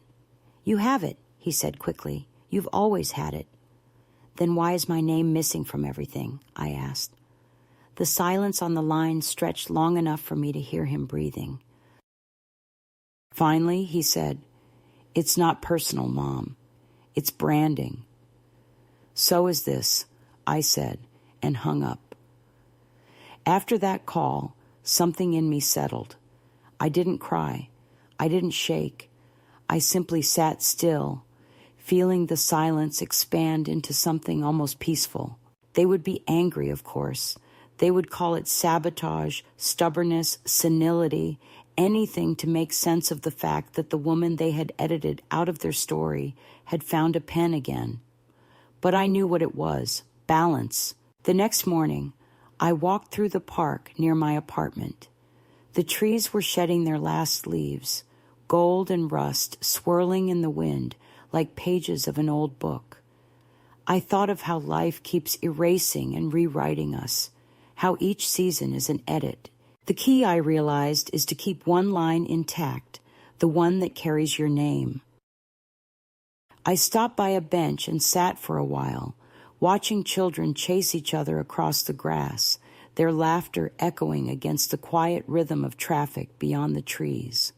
Speaker 1: You have it, he said quickly. You've always had it. Then why is my name missing from everything? I asked. The silence on the line stretched long enough for me to hear him breathing. Finally, he said, It's not personal, Mom. It's branding. So is this, I said, and hung up. After that call, something in me settled. I didn't cry. I didn't shake. I simply sat still, feeling the silence expand into something almost peaceful. They would be angry, of course. They would call it sabotage, stubbornness, senility, anything to make sense of the fact that the woman they had edited out of their story had found a pen again. But I knew what it was, balance. The next morning, I walked through the park near my apartment. The trees were shedding their last leaves, gold and rust swirling in the wind like pages of an old book. I thought of how life keeps erasing and rewriting us, how each season is an edit. The key, I realized, is to keep one line intact, the one that carries your name. I stopped by a bench and sat for a while, watching children chase each other across the grass, their laughter echoing against the quiet rhythm of traffic beyond the trees.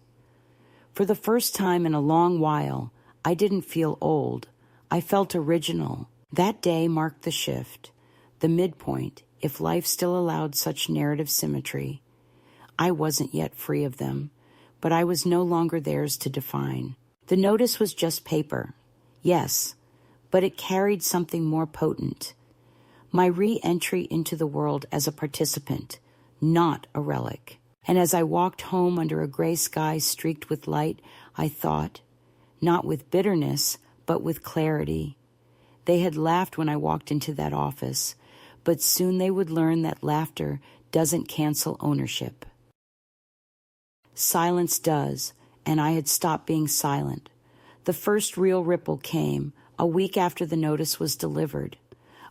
Speaker 1: For the first time in a long while, I didn't feel old. I felt original. That day marked the shift, the midpoint, if life still allowed such narrative symmetry. I wasn't yet free of them, but I was no longer theirs to define. The notice was just paper. Yes, but it carried something more potent. My re-entry into the world as a participant, not a relic. And as I walked home under a gray sky streaked with light, I thought, not with bitterness, but with clarity. They had laughed when I walked into that office, but soon they would learn that laughter doesn't cancel ownership. Silence does, and I had stopped being silent. The first real ripple came a week after the notice was delivered.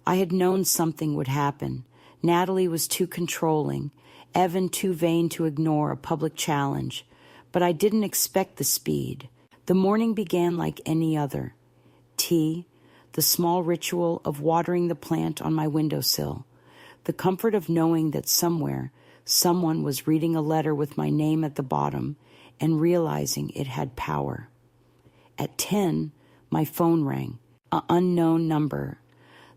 Speaker 1: I had known something would happen. Natalie was too controlling, Evan too vain to ignore a public challenge, but I didn't expect the speed. The morning began like any other. Tea, the small ritual of watering the plant on my windowsill, the comfort of knowing that somewhere, someone was reading a letter with my name at the bottom and realizing it had power. At 10, my phone rang, an unknown number.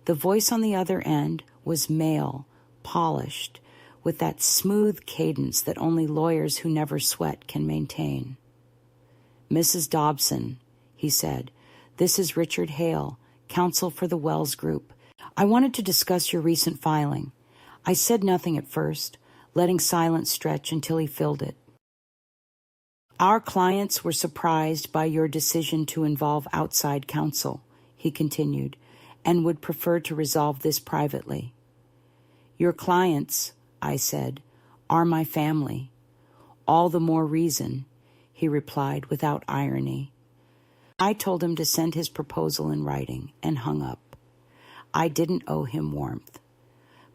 Speaker 1: The voice on the other end was male, polished, with that smooth cadence that only lawyers who never sweat can maintain. Mrs. Dobson, he said, this is Richard Hale, counsel for the Wells Group. I wanted to discuss your recent filing. I said nothing at first, letting silence stretch until he filled it. Our clients were surprised by your decision to involve outside counsel, he continued, and would prefer to resolve this privately. Your clients, I said, are my family. All the more reason, he replied without irony. I told him to send his proposal in writing and hung up. I didn't owe him warmth.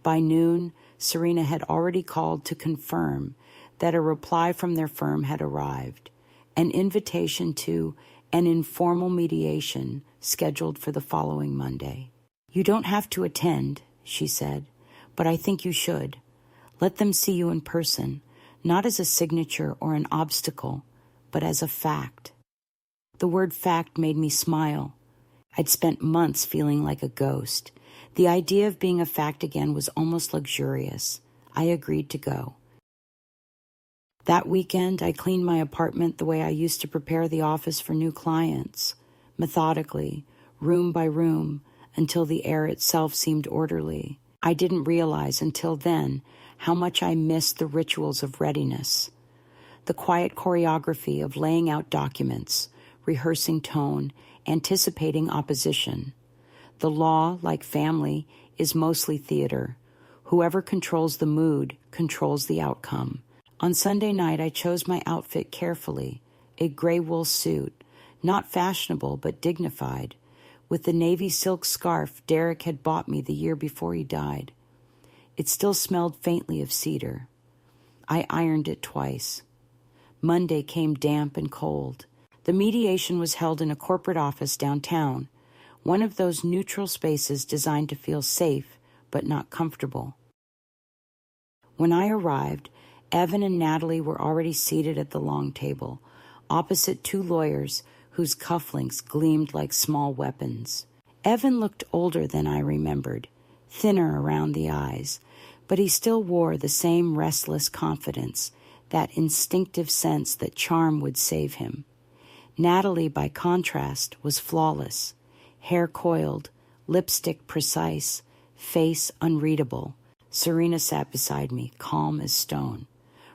Speaker 1: By noon, Serena had already called to confirm that a reply from their firm had arrived, an invitation to an informal mediation scheduled for the following Monday. You don't have to attend, she said, but I think you should. Let them see you in person, not as a signature or an obstacle, but as a fact. The word fact made me smile. I'd spent months feeling like a ghost. The idea of being a fact again was almost luxurious. I agreed to go. That weekend, I cleaned my apartment the way I used to prepare the office for new clients, methodically, room by room, until the air itself seemed orderly. I didn't realize until then how much I missed the rituals of readiness, the quiet choreography of laying out documents, rehearsing tone, anticipating opposition. The law, like family, is mostly theater. Whoever controls the mood controls the outcome. On Sunday night, I chose my outfit carefully, a gray wool suit, not fashionable but dignified, with the navy silk scarf Derek had bought me the year before he died. It still smelled faintly of cedar. I ironed it twice. Monday came damp and cold. The mediation was held in a corporate office downtown, one of those neutral spaces designed to feel safe but not comfortable. When I arrived, Evan and Natalie were already seated at the long table, opposite two lawyers whose cufflinks gleamed like small weapons. Evan looked older than I remembered, thinner around the eyes, but he still wore the same restless confidence, that instinctive sense that charm would save him. Natalie, by contrast, was flawless, hair coiled, lipstick precise, face unreadable. Serena sat beside me, calm as stone,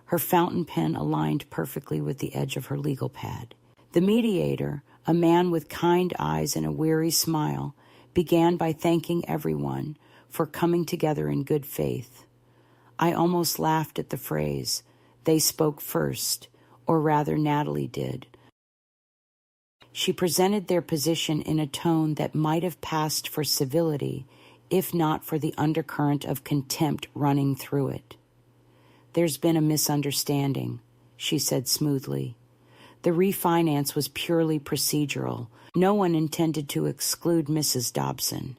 Speaker 1: her fountain pen aligned perfectly with the edge of her legal pad. The mediator, a man with kind eyes and a weary smile, began by thanking everyone for coming together in good faith. I almost laughed at the phrase, "They spoke first," or rather Natalie did. She presented their position in a tone that might have passed for civility, if not for the undercurrent of contempt running through it. "There's been a misunderstanding," she said smoothly. "The refinance was purely procedural. No one intended to exclude Mrs. Dobson.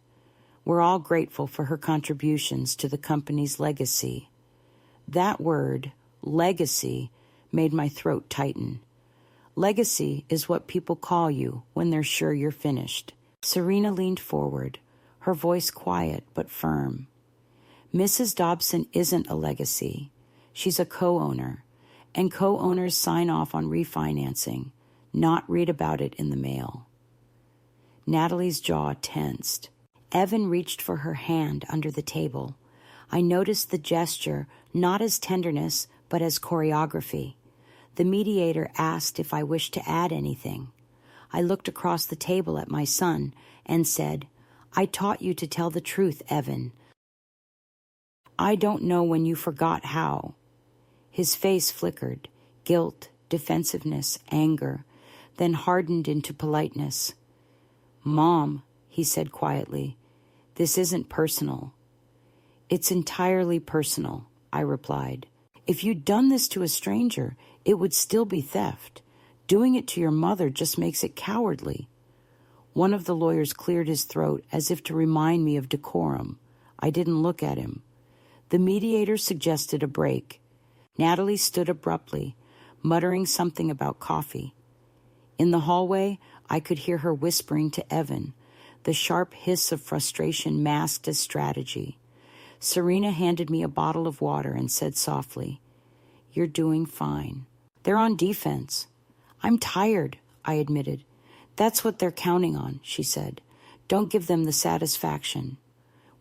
Speaker 1: We're all grateful for her contributions to the company's legacy." That word, legacy, made my throat tighten. Legacy is what people call you when they're sure you're finished. Serena leaned forward, her voice quiet but firm. "Mrs. Dobson isn't a legacy. She's a co-owner, and co-owners sign off on refinancing, not read about it in the mail." Natalie's jaw tensed. Evan reached for her hand under the table. I noticed the gesture not as tenderness, but as choreography. The mediator asked if I wished to add anything. I looked across the table at my son and said, "I taught you to tell the truth, Evan. I don't know when you forgot how." His face flickered, guilt, defensiveness, anger, then hardened into politeness. "Mom," he said quietly, "this isn't personal." "It's entirely personal," I replied. "If you'd done this to a stranger, it would still be theft. Doing it to your mother just makes it cowardly." One of the lawyers cleared his throat as if to remind me of decorum. I didn't look at him. The mediator suggested a break. Natalie stood abruptly, muttering something about coffee. In the hallway, I could hear her whispering to Evan, the sharp hiss of frustration masked as strategy. Serena handed me a bottle of water and said softly, "You're doing fine." "They're on defense." "I'm tired," I admitted. "That's what they're counting on," she said. "Don't give them the satisfaction."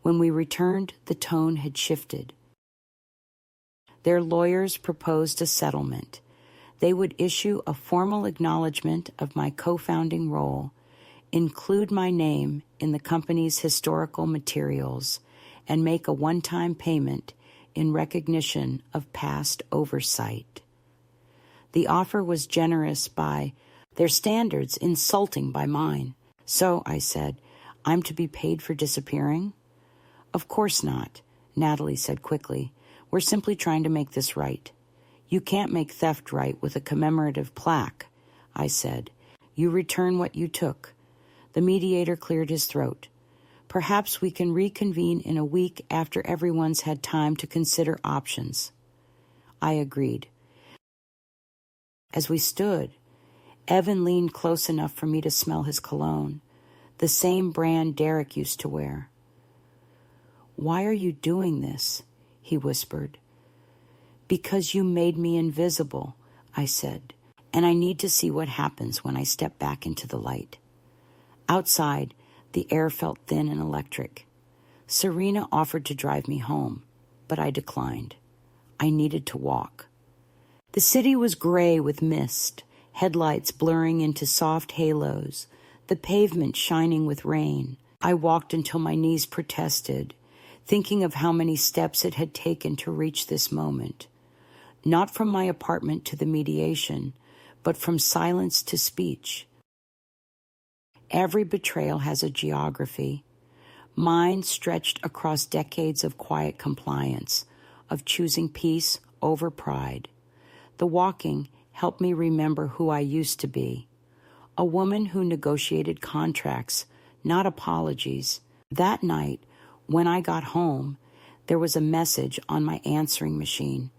Speaker 1: When we returned, the tone had shifted. Their lawyers proposed a settlement. They would issue a formal acknowledgement of my co-founding role, include my name in the company's historical materials, and make a one-time payment in recognition of past oversight. The offer was generous by their standards, insulting by mine. "So," I said, "I'm to be paid for disappearing?" "Of course not," Natalie said quickly. "We're simply trying to make this right." "You can't make theft right with a commemorative plaque," I said. "You return what you took." The mediator cleared his throat. "Perhaps we can reconvene in a week after everyone's had time to consider options." I agreed. As we stood, Evan leaned close enough for me to smell his cologne, the same brand Derek used to wear. "Why are you doing this?" he whispered. "Because you made me invisible," I said, "and I need to see what happens when I step back into the light." Outside, the air felt thin and electric. Serena offered to drive me home, but I declined. I needed to walk. The city was gray with mist, headlights blurring into soft halos, the pavement shining with rain. I walked until my knees protested, thinking of how many steps it had taken to reach this moment. Not from my apartment to the mediation, but from silence to speech. Every betrayal has a geography. Mine stretched across decades of quiet compliance, of choosing peace over pride. The walking helped me remember who I used to be. A woman who negotiated contracts, not apologies. That night, when I got home, there was a message on my answering machine.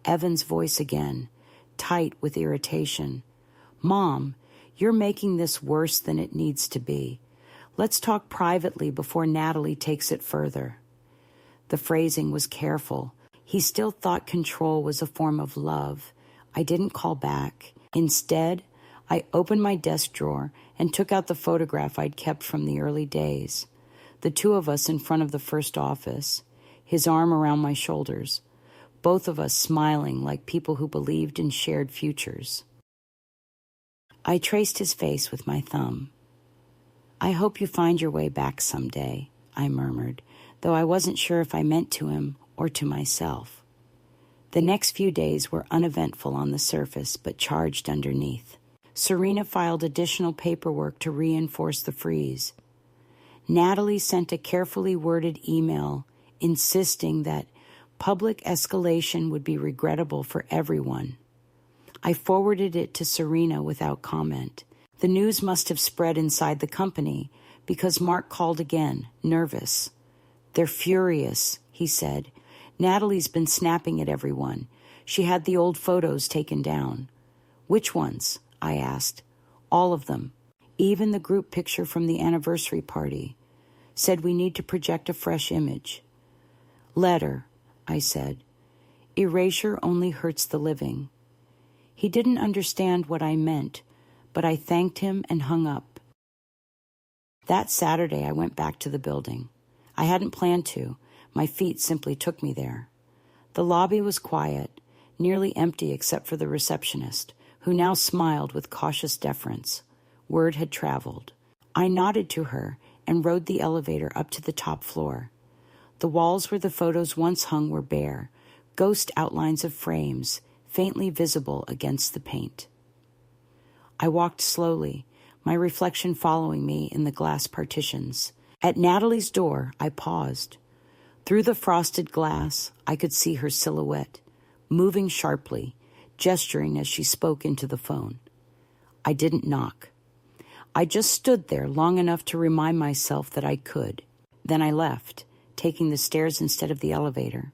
Speaker 1: Evan's voice again, tight with irritation. "Mom, you're making this worse than it needs to be. Let's talk privately before Natalie takes it further." The phrasing was careful. He still thought control was a form of love. I didn't call back. Instead, I opened my desk drawer and took out the photograph I'd kept from the early days. The two of us in front of the first office, his arm around my shoulders, both of us smiling like people who believed in shared futures. I traced his face with my thumb. "I hope you find your way back someday," I murmured, though I wasn't sure if I meant to him or to myself. The next few days were uneventful on the surface, but charged underneath. Serena filed additional paperwork to reinforce the freeze. Natalie sent a carefully worded email insisting that public escalation would be regrettable for everyone. I forwarded it to Serena without comment. The news must have spread inside the company because Mark called again, nervous. "They're furious," he said. "Natalie's been snapping at everyone. She had the old photos taken down." "Which ones?" I asked. "All of them. Even the group picture from the anniversary party. Said we need to project a fresh image." "Let her," I said. "Erasure only hurts the living." He didn't understand what I meant, but I thanked him and hung up. That Saturday, I went back to the building. I hadn't planned to. My feet simply took me there. The lobby was quiet, nearly empty except for the receptionist, who now smiled with cautious deference. Word had traveled. I nodded to her and rode the elevator up to the top floor. The walls where the photos once hung were bare, ghost outlines of frames, faintly visible against the paint. I walked slowly, my reflection following me in the glass partitions. At Natalie's door, I paused. Through the frosted glass, I could see her silhouette, moving sharply, gesturing as she spoke into the phone. I didn't knock. I just stood there long enough to remind myself that I could. Then I left, taking the stairs instead of the elevator.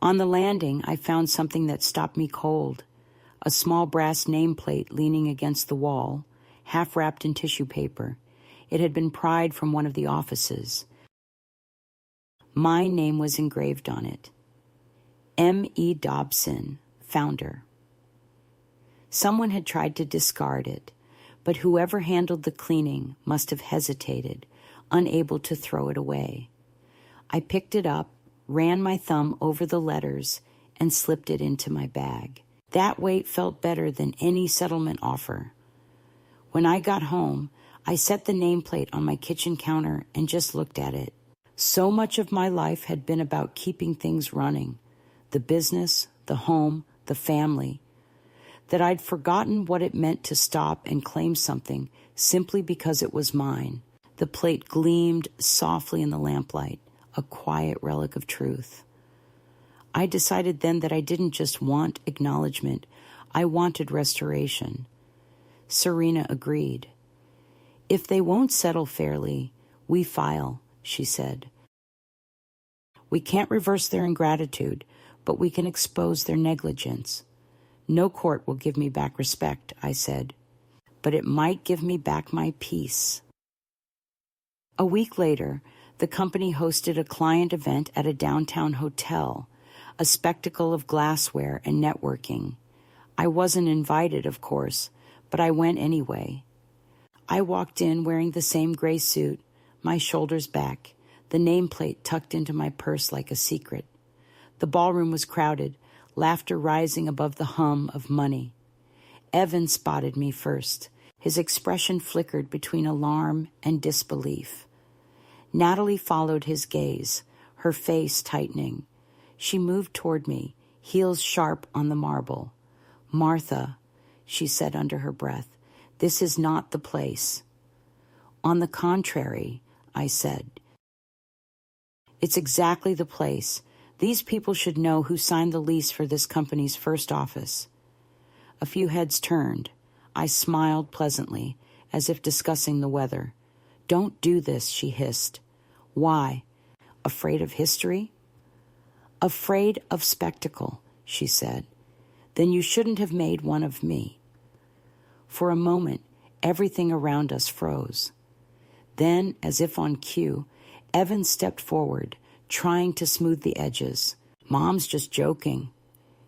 Speaker 1: On the landing, I found something that stopped me cold. A small brass nameplate leaning against the wall, half wrapped in tissue paper. It had been pried from one of the offices. My name was engraved on it. M.E. Dobson, founder. Someone had tried to discard it, but whoever handled the cleaning must have hesitated, unable to throw it away. I picked it up, ran my thumb over the letters, and slipped it into my bag. That weight felt better than any settlement offer. When I got home, I set the nameplate on my kitchen counter and just looked at it. So much of my life had been about keeping things running, the business, the home, the family, that I'd forgotten what it meant to stop and claim something simply because it was mine. The plate gleamed softly in the lamplight, a quiet relic of truth. I decided then that I didn't just want acknowledgement, I wanted restoration. Serena agreed. "If they won't settle fairly, we file," she said. "We can't reverse their ingratitude, but we can expose their negligence. No court will give me back respect," I said, "but it might give me back my peace." A week later, the company hosted a client event at a downtown hotel, a spectacle of glassware and networking. I wasn't invited, of course, but I went anyway. I walked in wearing the same gray suit, my shoulders back, the nameplate tucked into my purse like a secret. The ballroom was crowded, laughter rising above the hum of money. Evan spotted me first. His expression flickered between alarm and disbelief. Natalie followed his gaze, her face tightening. She moved toward me, heels sharp on the marble. "Martha, she said under her breath. This is not the place. On the contrary, I said. It's exactly the place. These people should know who signed the lease for this company's first office. A few heads turned. I smiled pleasantly, as if discussing the weather. Don't do this, she hissed. Why? Afraid of history? Afraid of spectacle, she said. Then you shouldn't have made one of me. For a moment, everything around us froze. Then, as if on cue, Evan stepped forward, trying to smooth the edges. Mom's just joking,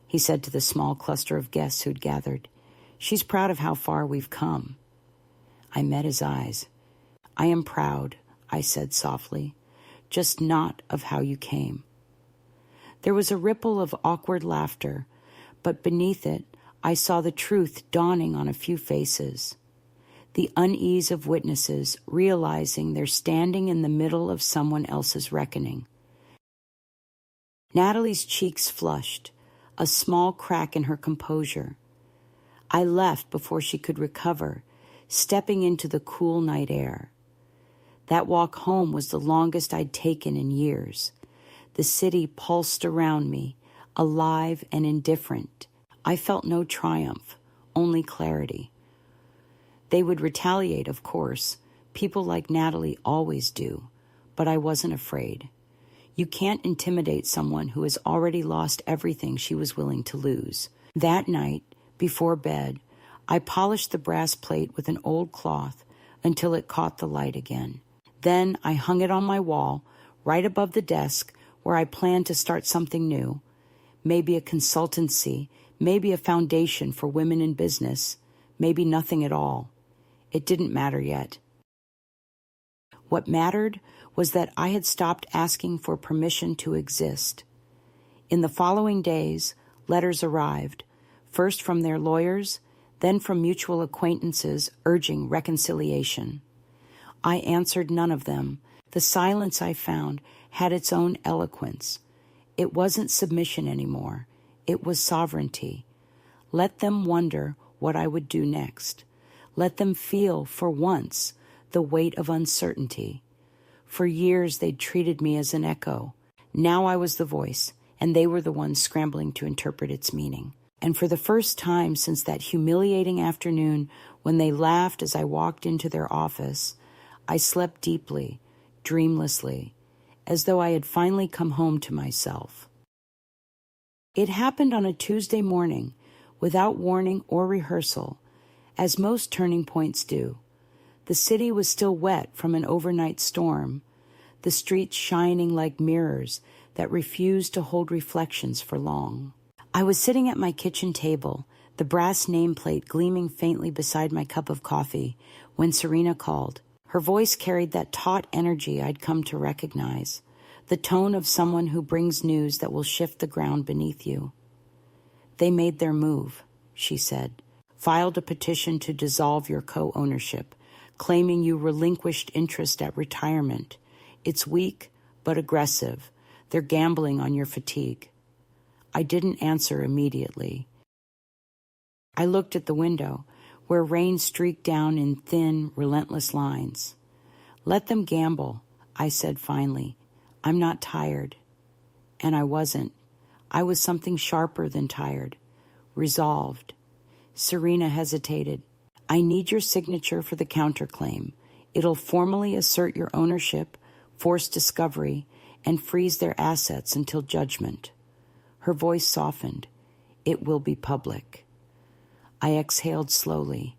Speaker 1: he said to the small cluster of guests who'd gathered. She's proud of how far we've come. I met his eyes. I am proud, I said softly, just not of how you came. There was a ripple of awkward laughter, but beneath it, I saw the truth dawning on a few faces. The unease of witnesses realizing they're standing in the middle of someone else's reckoning. Natalie's cheeks flushed, a small crack in her composure. I left before she could recover, stepping into the cool night air. That walk home was the longest I'd taken in years. The city pulsed around me, alive and indifferent. I felt no triumph, only clarity. They would retaliate, of course. People like Natalie always do. But I wasn't afraid. You can't intimidate someone who has already lost everything she was willing to lose. That night, before bed, I polished the brass plate with an old cloth until it caught the light again. Then I hung it on my wall, right above the desk where I planned to start something new. Maybe a consultancy, maybe a foundation for women in business, maybe nothing at all. It didn't matter yet. What mattered was that I had stopped asking for permission to exist. In the following days, letters arrived, first from their lawyers, then from mutual acquaintances urging reconciliation. I answered none of them. The silence I found had its own eloquence. It wasn't submission anymore. It was sovereignty. Let them wonder what I would do next. Let them feel, for once, the weight of uncertainty. For years they'd treated me as an echo. Now I was the voice, and they were the ones scrambling to interpret its meaning. And for the first time since that humiliating afternoon when they laughed as I walked into their office, I slept deeply, dreamlessly, as though I had finally come home to myself. It happened on a Tuesday morning, without warning or rehearsal, as most turning points do. The city was still wet from an overnight storm, the streets shining like mirrors that refused to hold reflections for long. I was sitting at my kitchen table, the brass nameplate gleaming faintly beside my cup of coffee, when Serena called. Her voice carried that taut energy I'd come to recognize, the tone of someone who brings news that will shift the ground beneath you. They made their move, she said, filed a petition to dissolve your co-ownership, claiming you relinquished interest at retirement. It's weak, but aggressive. They're gambling on your fatigue. I didn't answer immediately. I looked at the window, where rain streaked down in thin, relentless lines. Let them gamble, I said finally. I'm not tired. And I wasn't. I was something sharper than tired. Resolved. Serena hesitated. I need your signature for the counterclaim. It'll formally assert your ownership, force discovery, and freeze their assets until judgment. Her voice softened. It will be public. I exhaled slowly.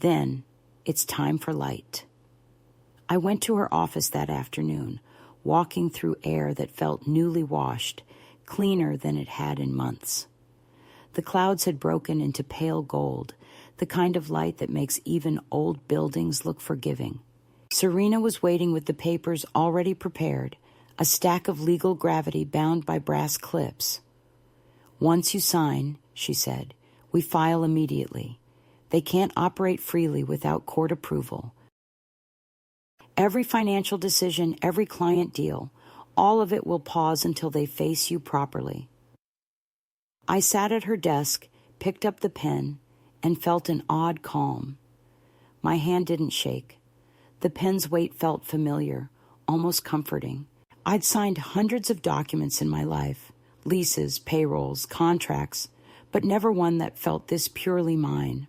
Speaker 1: Then, it's time for light. I went to her office that afternoon, walking through air that felt newly washed, cleaner than it had in months. The clouds had broken into pale gold, the kind of light that makes even old buildings look forgiving. Serena was waiting with the papers already prepared, a stack of legal gravity bound by brass clips. Once you sign, she said, we file immediately. They can't operate freely without court approval. Every financial decision, every client deal, all of it will pause until they face you properly. I sat at her desk, picked up the pen, and felt an odd calm. My hand didn't shake. The pen's weight felt familiar, almost comforting. I'd signed hundreds of documents in my life, leases, payrolls, contracts, but never one that felt this purely mine.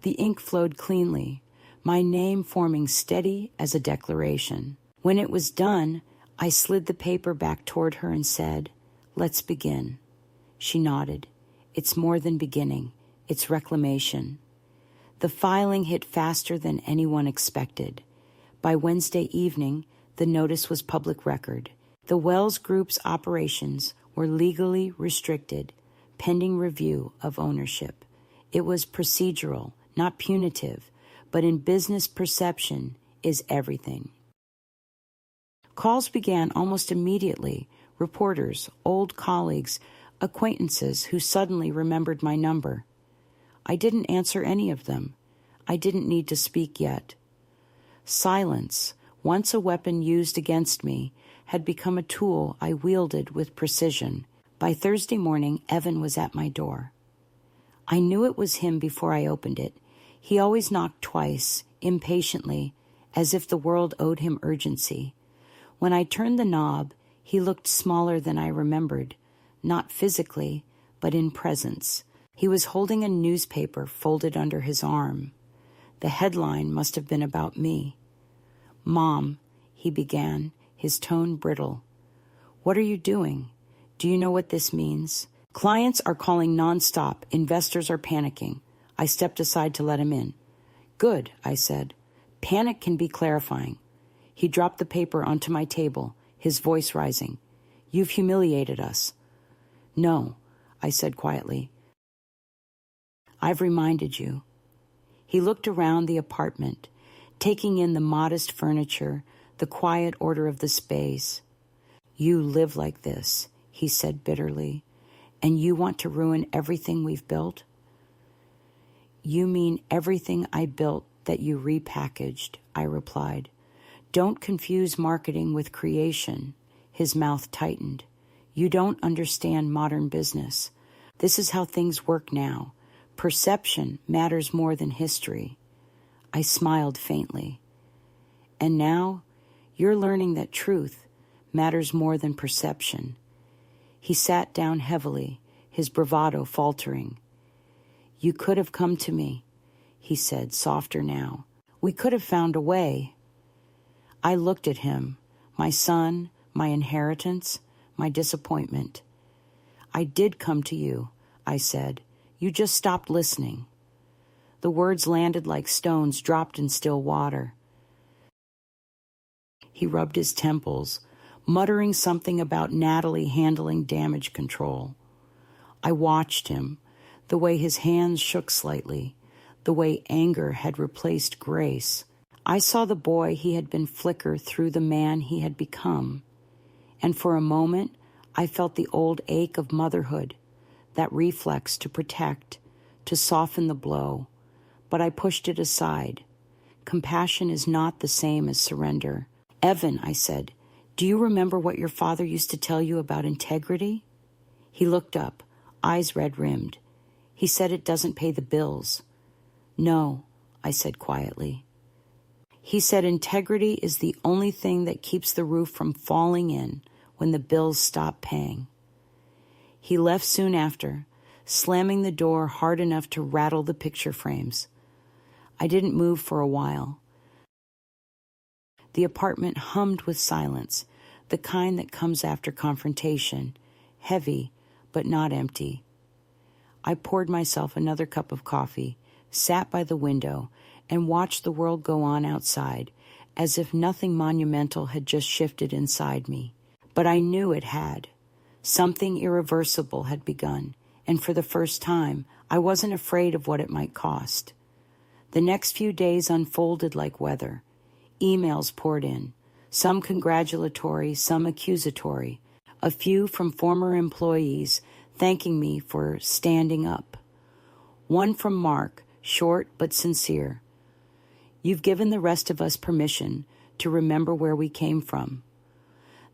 Speaker 1: The ink flowed cleanly, my name forming steady as a declaration. When it was done, I slid the paper back toward her and said, "Let's begin." She nodded. "It's more than beginning. It's reclamation." The filing hit faster than anyone expected. By Wednesday evening, the notice was public record. The Wells Group's operations were legally restricted, pending review of ownership. It was procedural, not punitive, but in business perception is everything. Calls began almost immediately. Reporters, old colleagues, acquaintances who suddenly remembered my number. I didn't answer any of them. I didn't need to speak yet. Silence, once a weapon used against me, had become a tool I wielded with precision. By Thursday morning, Evan was at my door. I knew it was him before I opened it. He always knocked twice, impatiently, as if the world owed him urgency. When I turned the knob, he looked smaller than I remembered, not physically, but in presence. He was holding a newspaper folded under his arm. The headline must have been about me. "Mom," he began, his tone brittle. "What are you doing? Do you know what this means? Clients are calling nonstop. Investors are panicking." I stepped aside to let him in. "Good," I said. "Panic can be clarifying." He dropped the paper onto my table, his voice rising. "You've humiliated us." "No," I said quietly. "I've reminded you." He looked around the apartment, taking in the modest furniture, the quiet order of the space. "You live like this," he said bitterly, "and you want to ruin everything we've built?" "You mean everything I built that you repackaged," I replied. "Don't confuse marketing with creation." His mouth tightened. "You don't understand modern business. This is how things work now. Perception matters more than history." I smiled faintly. "And now you're learning that truth matters more than perception." He sat down heavily, his bravado faltering. "You could have come to me," he said, softer now. "We could have found a way." I looked at him, my son, my inheritance, my disappointment. "I did come to you," I said. "You just stopped listening." The words landed like stones dropped in still water. He rubbed his temples, muttering something about Natalie handling damage control. I watched him, the way his hands shook slightly, the way anger had replaced grace. I saw the boy he had been flicker through the man he had become, and for a moment I felt the old ache of motherhood, that reflex to protect, to soften the blow, but I pushed it aside. Compassion is not the same as surrender. "Evan," I said, "do you remember what your father used to tell you about integrity?" He looked up, eyes red-rimmed. "He said it doesn't pay the bills." "No," I said quietly. "He said integrity is the only thing that keeps the roof from falling in when the bills stop paying." He left soon after, slamming the door hard enough to rattle the picture frames. I didn't move for a while. The apartment hummed with silence, the kind that comes after confrontation, heavy but not empty. I poured myself another cup of coffee, sat by the window, and watched the world go on outside, as if nothing monumental had just shifted inside me. But I knew it had. Something irreversible had begun, and for the first time, I wasn't afraid of what it might cost. The next few days unfolded like weather. Emails poured in, some congratulatory, some accusatory, a few from former employees thanking me for standing up. One from Mark, short but sincere. "You've given the rest of us permission to remember where we came from."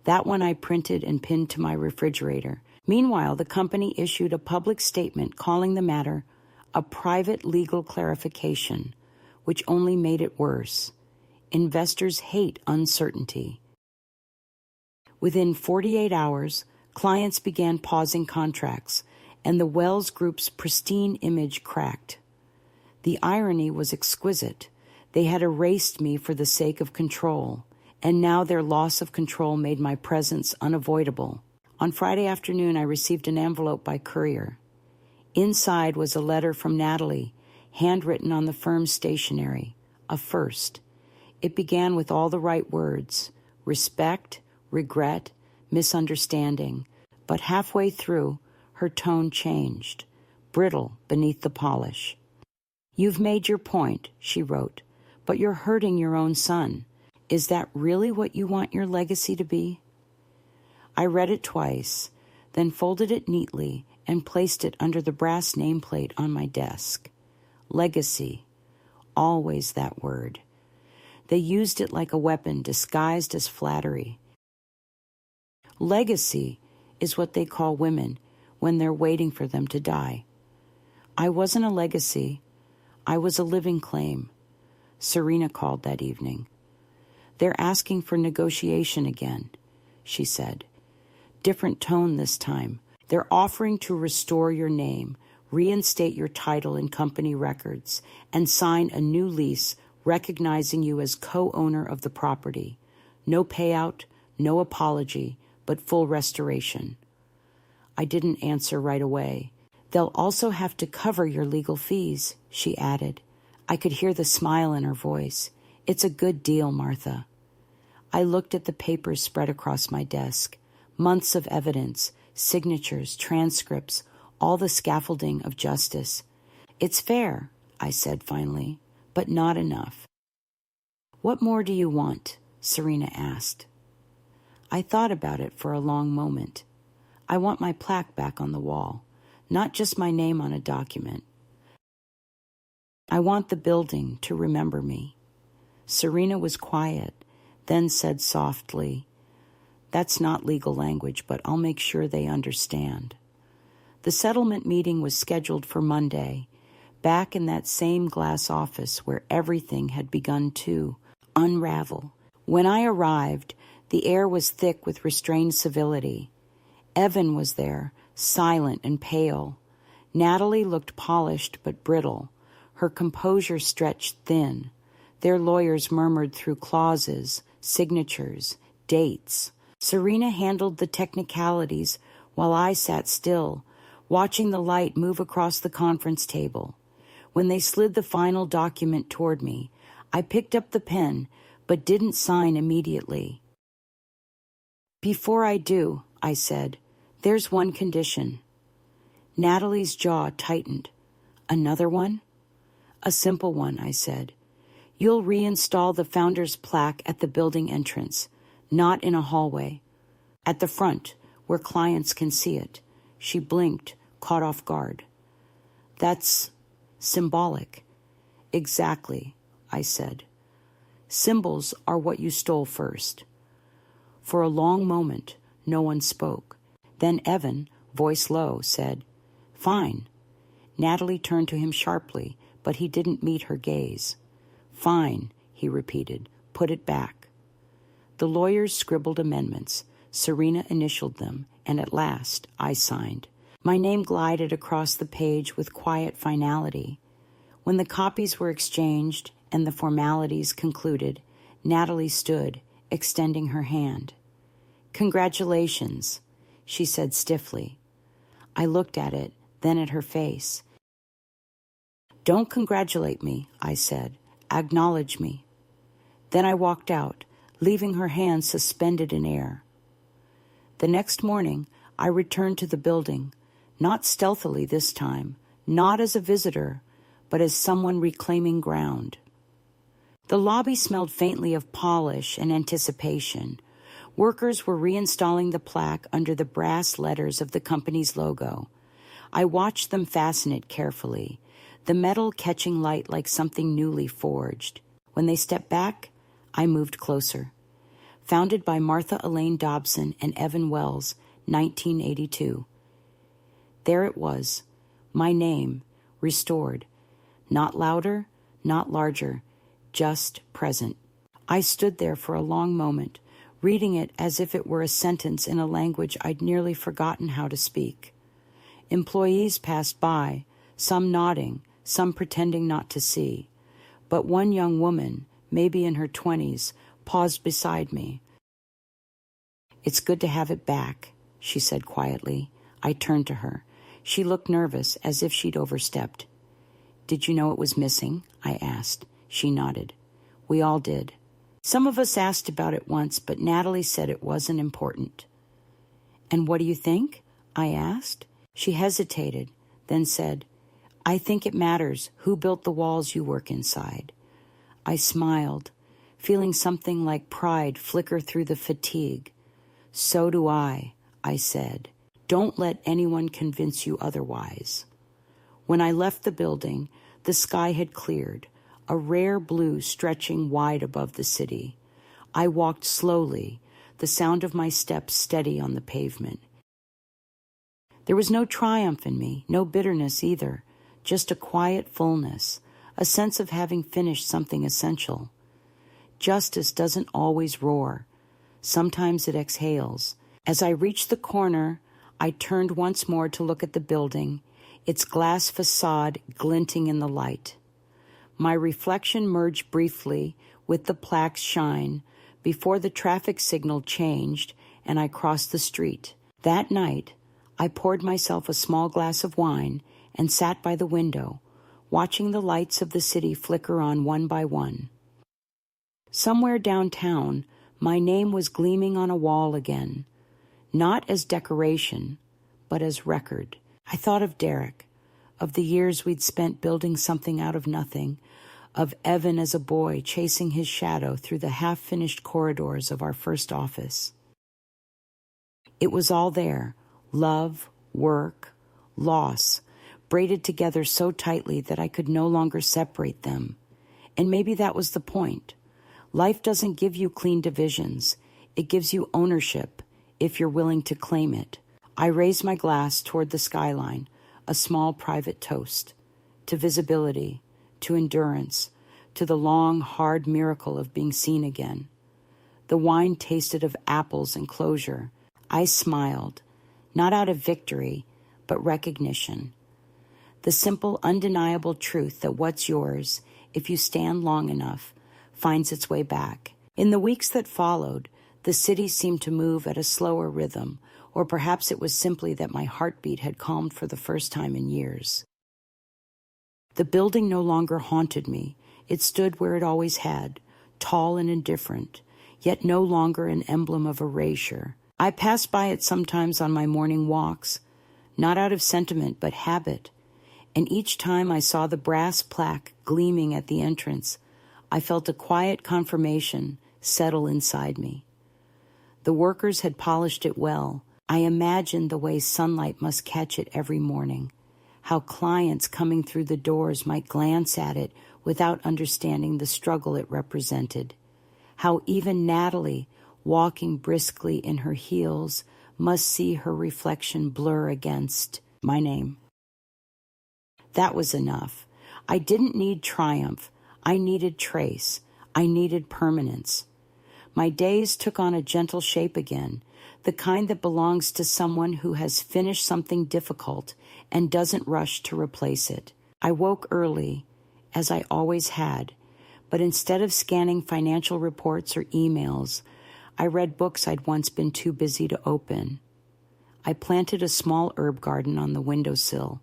Speaker 1: That one I printed and pinned to my refrigerator. Meanwhile, the company issued a public statement calling the matter a private legal clarification, which only made it worse. Investors hate uncertainty. Within 48 hours, clients began pausing contracts, and the Wells Group's pristine image cracked. The irony was exquisite. They had erased me for the sake of control, and now their loss of control made my presence unavoidable. On Friday afternoon, I received an envelope by courier. Inside was a letter from Natalie, handwritten on the firm's stationery, a first. It began with all the right words: respect, regret, misunderstanding. But halfway through, her tone changed, brittle beneath the polish. "You've made your point," she wrote, "but you're hurting your own son. Is that really what you want your legacy to be?" I read it twice, then folded it neatly and placed it under the brass nameplate on my desk. Legacy. Always that word. They used it like a weapon disguised as flattery. Legacy is what they call women when they're waiting for them to die. I wasn't a legacy. I was a living claim. Serena called that evening. "They're asking for negotiation again," she said. Different tone this time. "They're offering to restore your name, reinstate your title in company records, and sign a new lease recognizing you as co-owner of the property. No payout, no apology, but full restoration." I didn't answer right away. "They'll also have to cover your legal fees," she added. I could hear the smile in her voice. "It's a good deal, Martha." I looked at the papers spread across my desk. Months of evidence, signatures, transcripts, all the scaffolding of justice. "It's fair," I said finally, "but not enough." "What more do you want?" Serena asked. I thought about it for a long moment. I want my plaque back on the wall, not just my name on a document. I want the building to remember me. Serena was quiet, then said softly, "That's not legal language, but I'll make sure they understand." The settlement meeting was scheduled for Monday, back in that same glass office where everything had begun to unravel. When I arrived, the air was thick with restrained civility. Evan was there, silent and pale. Natalie looked polished but brittle. Her composure stretched thin. Their lawyers murmured through clauses, signatures, dates. Serena handled the technicalities while I sat still, watching the light move across the conference table. When they slid the final document toward me, I picked up the pen but didn't sign immediately. "Before I do," I said, "there's one condition." Natalie's jaw tightened. "Another one?" "A simple one," I said. "You'll reinstall the founder's plaque at the building entrance, not in a hallway. At the front, where clients can see it." She blinked, caught off guard. "That's symbolic." "Exactly," I said. "Symbols are what you stole first." For a long moment, no one spoke. Then Evan, voice low, said, "Fine." Natalie turned to him sharply, but he didn't meet her gaze. "Fine," he repeated. "Put it back." The lawyers scribbled amendments. Serena initialed them, and at last I signed. My name glided across the page with quiet finality. When the copies were exchanged and the formalities concluded, Natalie stood, extending her hand. "Congratulations," she said stiffly. I looked at it, then at her face. "Don't congratulate me," I said. "Acknowledge me." Then I walked out, leaving her hand suspended in air. The next morning, I returned to the building, not stealthily this time, not as a visitor, but as someone reclaiming ground. The lobby smelled faintly of polish and anticipation. Workers were reinstalling the plaque under the brass letters of the company's logo. I watched them fasten it carefully, the metal catching light like something newly forged. When they stepped back, I moved closer. Founded by Martha Elaine Dobson and Evan Wells, 1982. There it was, my name, restored. Not louder, not larger, just present. I stood there for a long moment, reading it as if it were a sentence in a language I'd nearly forgotten how to speak. Employees passed by, some nodding, some pretending not to see. But one young woman, maybe in her 20s, paused beside me. "It's good to have it back," she said quietly. I turned to her. She looked nervous, as if she'd overstepped. "Did you know it was missing?" I asked. She nodded. We all did. Some of us asked about it once, but Natalie said it wasn't important. "And what do you think?" I asked. She hesitated, then said, "I think it matters who built the walls you work inside." I smiled, feeling something like pride flicker through the fatigue. "So do I said. "Don't let anyone convince you otherwise." When I left the building, the sky had cleared, a rare blue stretching wide above the city. I walked slowly, the sound of my steps steady on the pavement. There was no triumph in me, no bitterness either, just a quiet fullness, a sense of having finished something essential. Justice doesn't always roar. Sometimes it exhales. As I reached the corner, I turned once more to look at the building, its glass facade glinting in the light. My reflection merged briefly with the plaque's shine before the traffic signal changed and I crossed the street. That night, I poured myself a small glass of wine and sat by the window, watching the lights of the city flicker on one by one. Somewhere downtown, my name was gleaming on a wall again, not as decoration, but as record. I thought of Derek, of the years we'd spent building something out of nothing, of Evan as a boy chasing his shadow through the half-finished corridors of our first office. It was all there, love, work, loss, braided together so tightly that I could no longer separate them. And maybe that was the point. Life doesn't give you clean divisions. It gives you ownership, if you're willing to claim it. I raised my glass toward the skyline, a small private toast, to visibility, to endurance, to the long, hard miracle of being seen again. The wine tasted of apples and closure. I smiled, not out of victory, but recognition. The simple, undeniable truth that what's yours, if you stand long enough, finds its way back. In the weeks that followed, the city seemed to move at a slower rhythm, or perhaps it was simply that my heartbeat had calmed for the first time in years. The building no longer haunted me. It stood where it always had, tall and indifferent, yet no longer an emblem of erasure. I passed by it sometimes on my morning walks, not out of sentiment but habit, and each time I saw the brass plaque gleaming at the entrance, I felt a quiet confirmation settle inside me. The workers had polished it well. I imagined the way sunlight must catch it every morning, how clients coming through the doors might glance at it without understanding the struggle it represented, how even Natalie, walking briskly in her heels, must see her reflection blur against my name. That was enough. I didn't need triumph. I needed trace. I needed permanence. My days took on a gentle shape again, the kind that belongs to someone who has finished something difficult and doesn't rush to replace it. I woke early, as I always had, but instead of scanning financial reports or emails, I read books I'd once been too busy to open. I planted a small herb garden on the windowsill,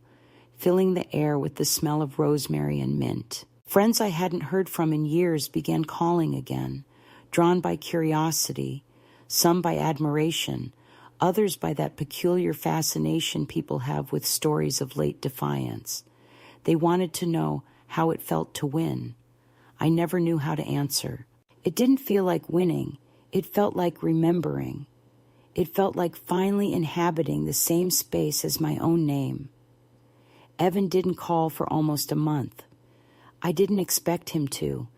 Speaker 1: filling the air with the smell of rosemary and mint. Friends I hadn't heard from in years began calling again, drawn by curiosity, some by admiration, others by that peculiar fascination people have with stories of late defiance. They wanted to know how it felt to win. I never knew how to answer. It didn't feel like winning. It felt like remembering. It felt like finally inhabiting the same space as my own name. Evan didn't call for almost a month. I didn't expect him to.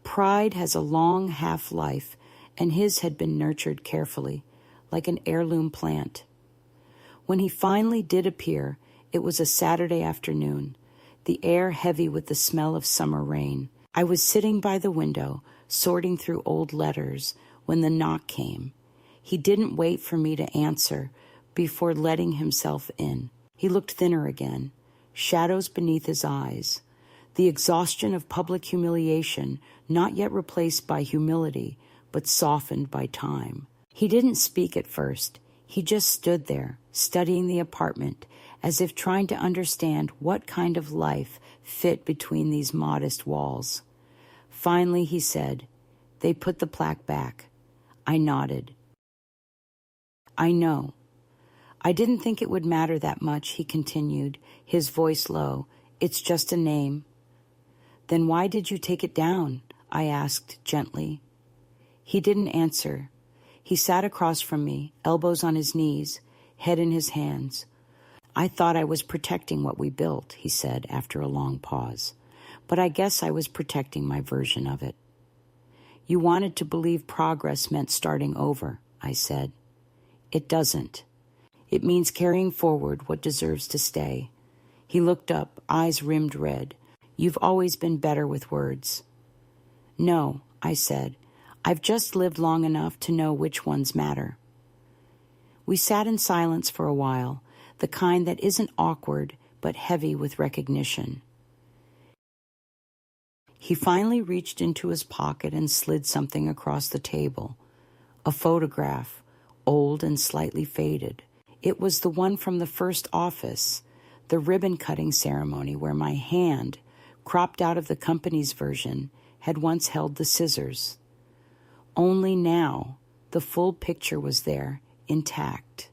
Speaker 1: Pride has a long half-life, and his had been nurtured carefully, like an heirloom plant. When he finally did appear, It was a Saturday afternoon, the air heavy with the smell of summer rain. I was sitting by the window, sorting through old letters, when the knock came. He didn't wait for me to answer before letting himself in. He looked thinner again, shadows beneath his eyes. The exhaustion of public humiliation, not yet replaced by humility, but softened by time. He didn't speak at first. He just stood there, studying the apartment, as if trying to understand what kind of life fit between these modest walls. Finally, he said, "They put the plaque back." I nodded. "I know. I didn't think it would matter that much," he continued, his voice low. "It's just a name." "Then why did you take it down?" I asked gently. He didn't answer. He sat across from me, elbows on his knees, head in his hands. "I thought I was protecting what we built," he said after a long pause. "But I guess I was protecting my version of it." "You wanted to believe progress meant starting over," I said. "It doesn't. It means carrying forward what deserves to stay." He looked up, eyes rimmed red. "You've always been better with words." "No," I said. "I've just lived long enough to know which ones matter." We sat in silence for a while, the kind that isn't awkward but heavy with recognition. He finally reached into his pocket and slid something across the table. A photograph, old and slightly faded. It was the one from the first office, the ribbon-cutting ceremony where my hand, cropped out of the company's version, had once held the scissors. Only now, the full picture was there, intact.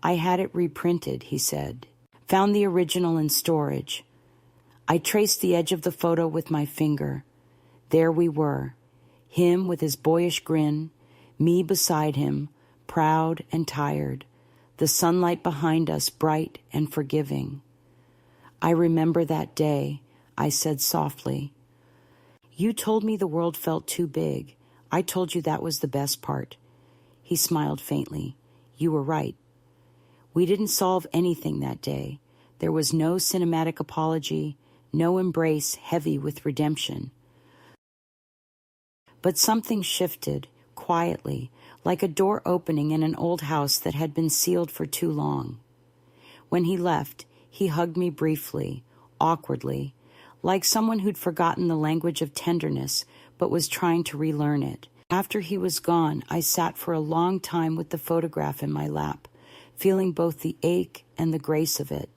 Speaker 1: "I had it reprinted," he said. "Found the original in storage." I traced the edge of the photo with my finger. There we were, him with his boyish grin, me beside him, proud and tired, the sunlight behind us bright and forgiving. "I remember that day," I said softly. "You told me the world felt too big. I told you that was the best part." He smiled faintly. "You were right. We didn't solve anything that day. There was no cinematic apology, no embrace heavy with redemption. But something shifted, quietly, like a door opening in an old house that had been sealed for too long. When he left, he hugged me briefly, awkwardly, like someone who'd forgotten the language of tenderness but was trying to relearn it. After he was gone, I sat for a long time with the photograph in my lap, feeling both the ache and the grace of it.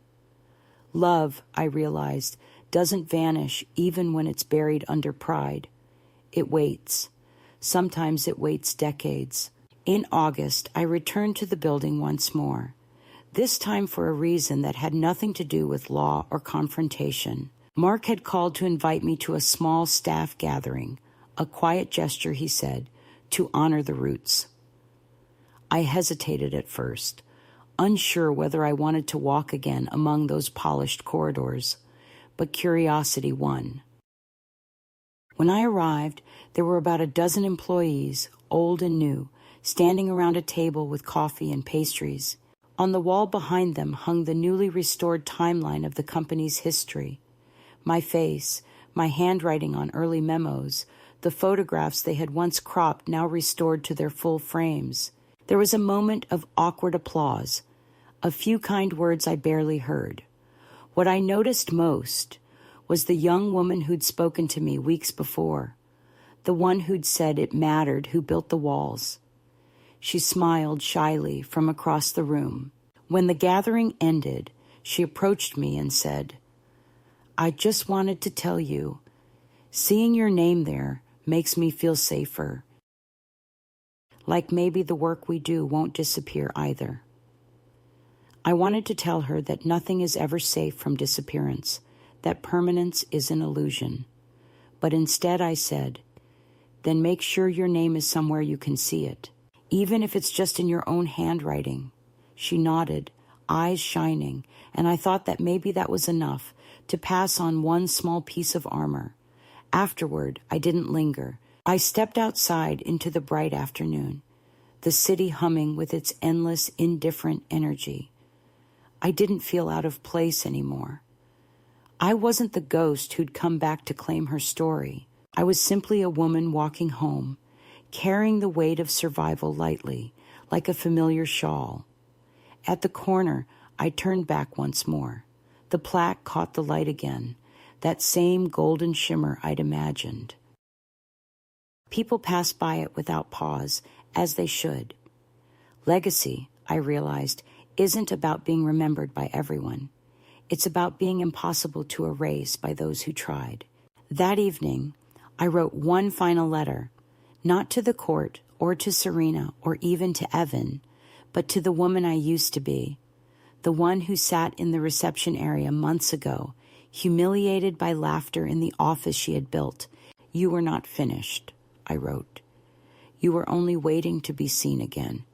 Speaker 1: Love, I realized, doesn't vanish even when it's buried under pride. It waits. Sometimes it waits decades. In August, I returned to the building once more, this time for a reason that had nothing to do with law or confrontation. Mark had called to invite me to a small staff gathering, a quiet gesture, he said, to honor the roots. I hesitated at first, unsure whether I wanted to walk again among those polished corridors, but curiosity won. When I arrived, there were about a dozen employees, old and new, standing around a table with coffee and pastries. On the wall behind them hung the newly restored timeline of the company's history. My face, my handwriting on early memos, the photographs they had once cropped now restored to their full frames. There was a moment of awkward applause, a few kind words I barely heard. What I noticed most was the young woman who'd spoken to me weeks before, the one who'd said it mattered who built the walls. She smiled shyly from across the room. When the gathering ended, she approached me and said, "I just wanted to tell you, seeing your name there makes me feel safer. Like maybe the work we do won't disappear either." I wanted to tell her that nothing is ever safe from disappearance, that permanence is an illusion. But instead I said, "Then make sure your name is somewhere you can see it, even if it's just in your own handwriting." She nodded, eyes shining, and I thought that maybe that was enough to pass on one small piece of armor. Afterward, I didn't linger. I stepped outside into the bright afternoon, the city humming with its endless, indifferent energy. I didn't feel out of place anymore. I wasn't the ghost who'd come back to claim her story. I was simply a woman walking home, carrying the weight of survival lightly, like a familiar shawl. At the corner, I turned back once more. The plaque caught the light again, that same golden shimmer I'd imagined. People pass by it without pause, as they should. Legacy, I realized, isn't about being remembered by everyone. It's about being impossible to erase by those who tried. That evening, I wrote one final letter, not to the court or to Serena or even to Evan, but to the woman I used to be, the one who sat in the reception area months ago, humiliated by laughter in the office she had built. You were not finished, I wrote. You were only waiting to be seen again.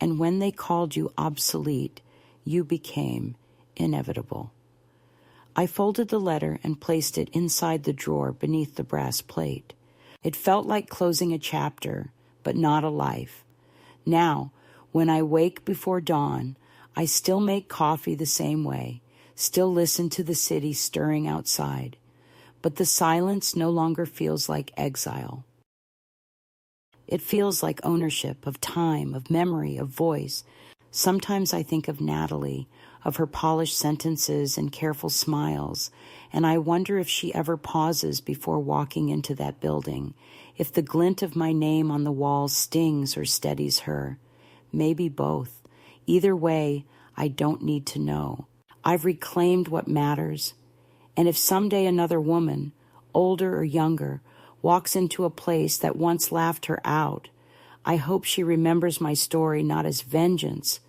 Speaker 1: And when they called you obsolete, you became inevitable. I folded the letter and placed it inside the drawer beneath the brass plate. It felt like closing a chapter, but not a life. Now, when I wake before dawn, I still make coffee the same way, still listen to the city stirring outside, but the silence no longer feels like exile. It feels like ownership of time, of memory, of voice. Sometimes I think of Natalie, of her polished sentences and careful smiles, and I wonder if she ever pauses before walking into that building, if the glint of my name on the wall stings or steadies her. Maybe both. Either way, I don't need to know. I've reclaimed what matters, and if someday another woman, older or younger, walks into a place that once laughed her out, I hope she remembers my story not as vengeance,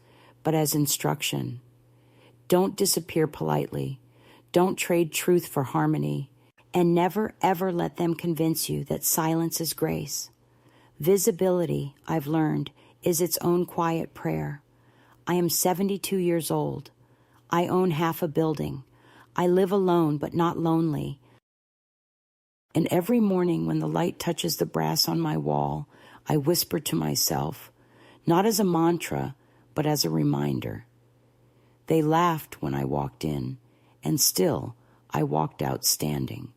Speaker 1: but as instruction. Don't disappear politely. Don't trade truth for harmony. And never, ever let them convince you that silence is grace. Visibility, I've learned, is its own quiet prayer. I am 72 years old. I own half a building. I live alone but not lonely. And every morning when the light touches the brass on my wall, I whisper to myself, not as a mantra, but as a reminder. They laughed when I walked in, and still I walked out standing.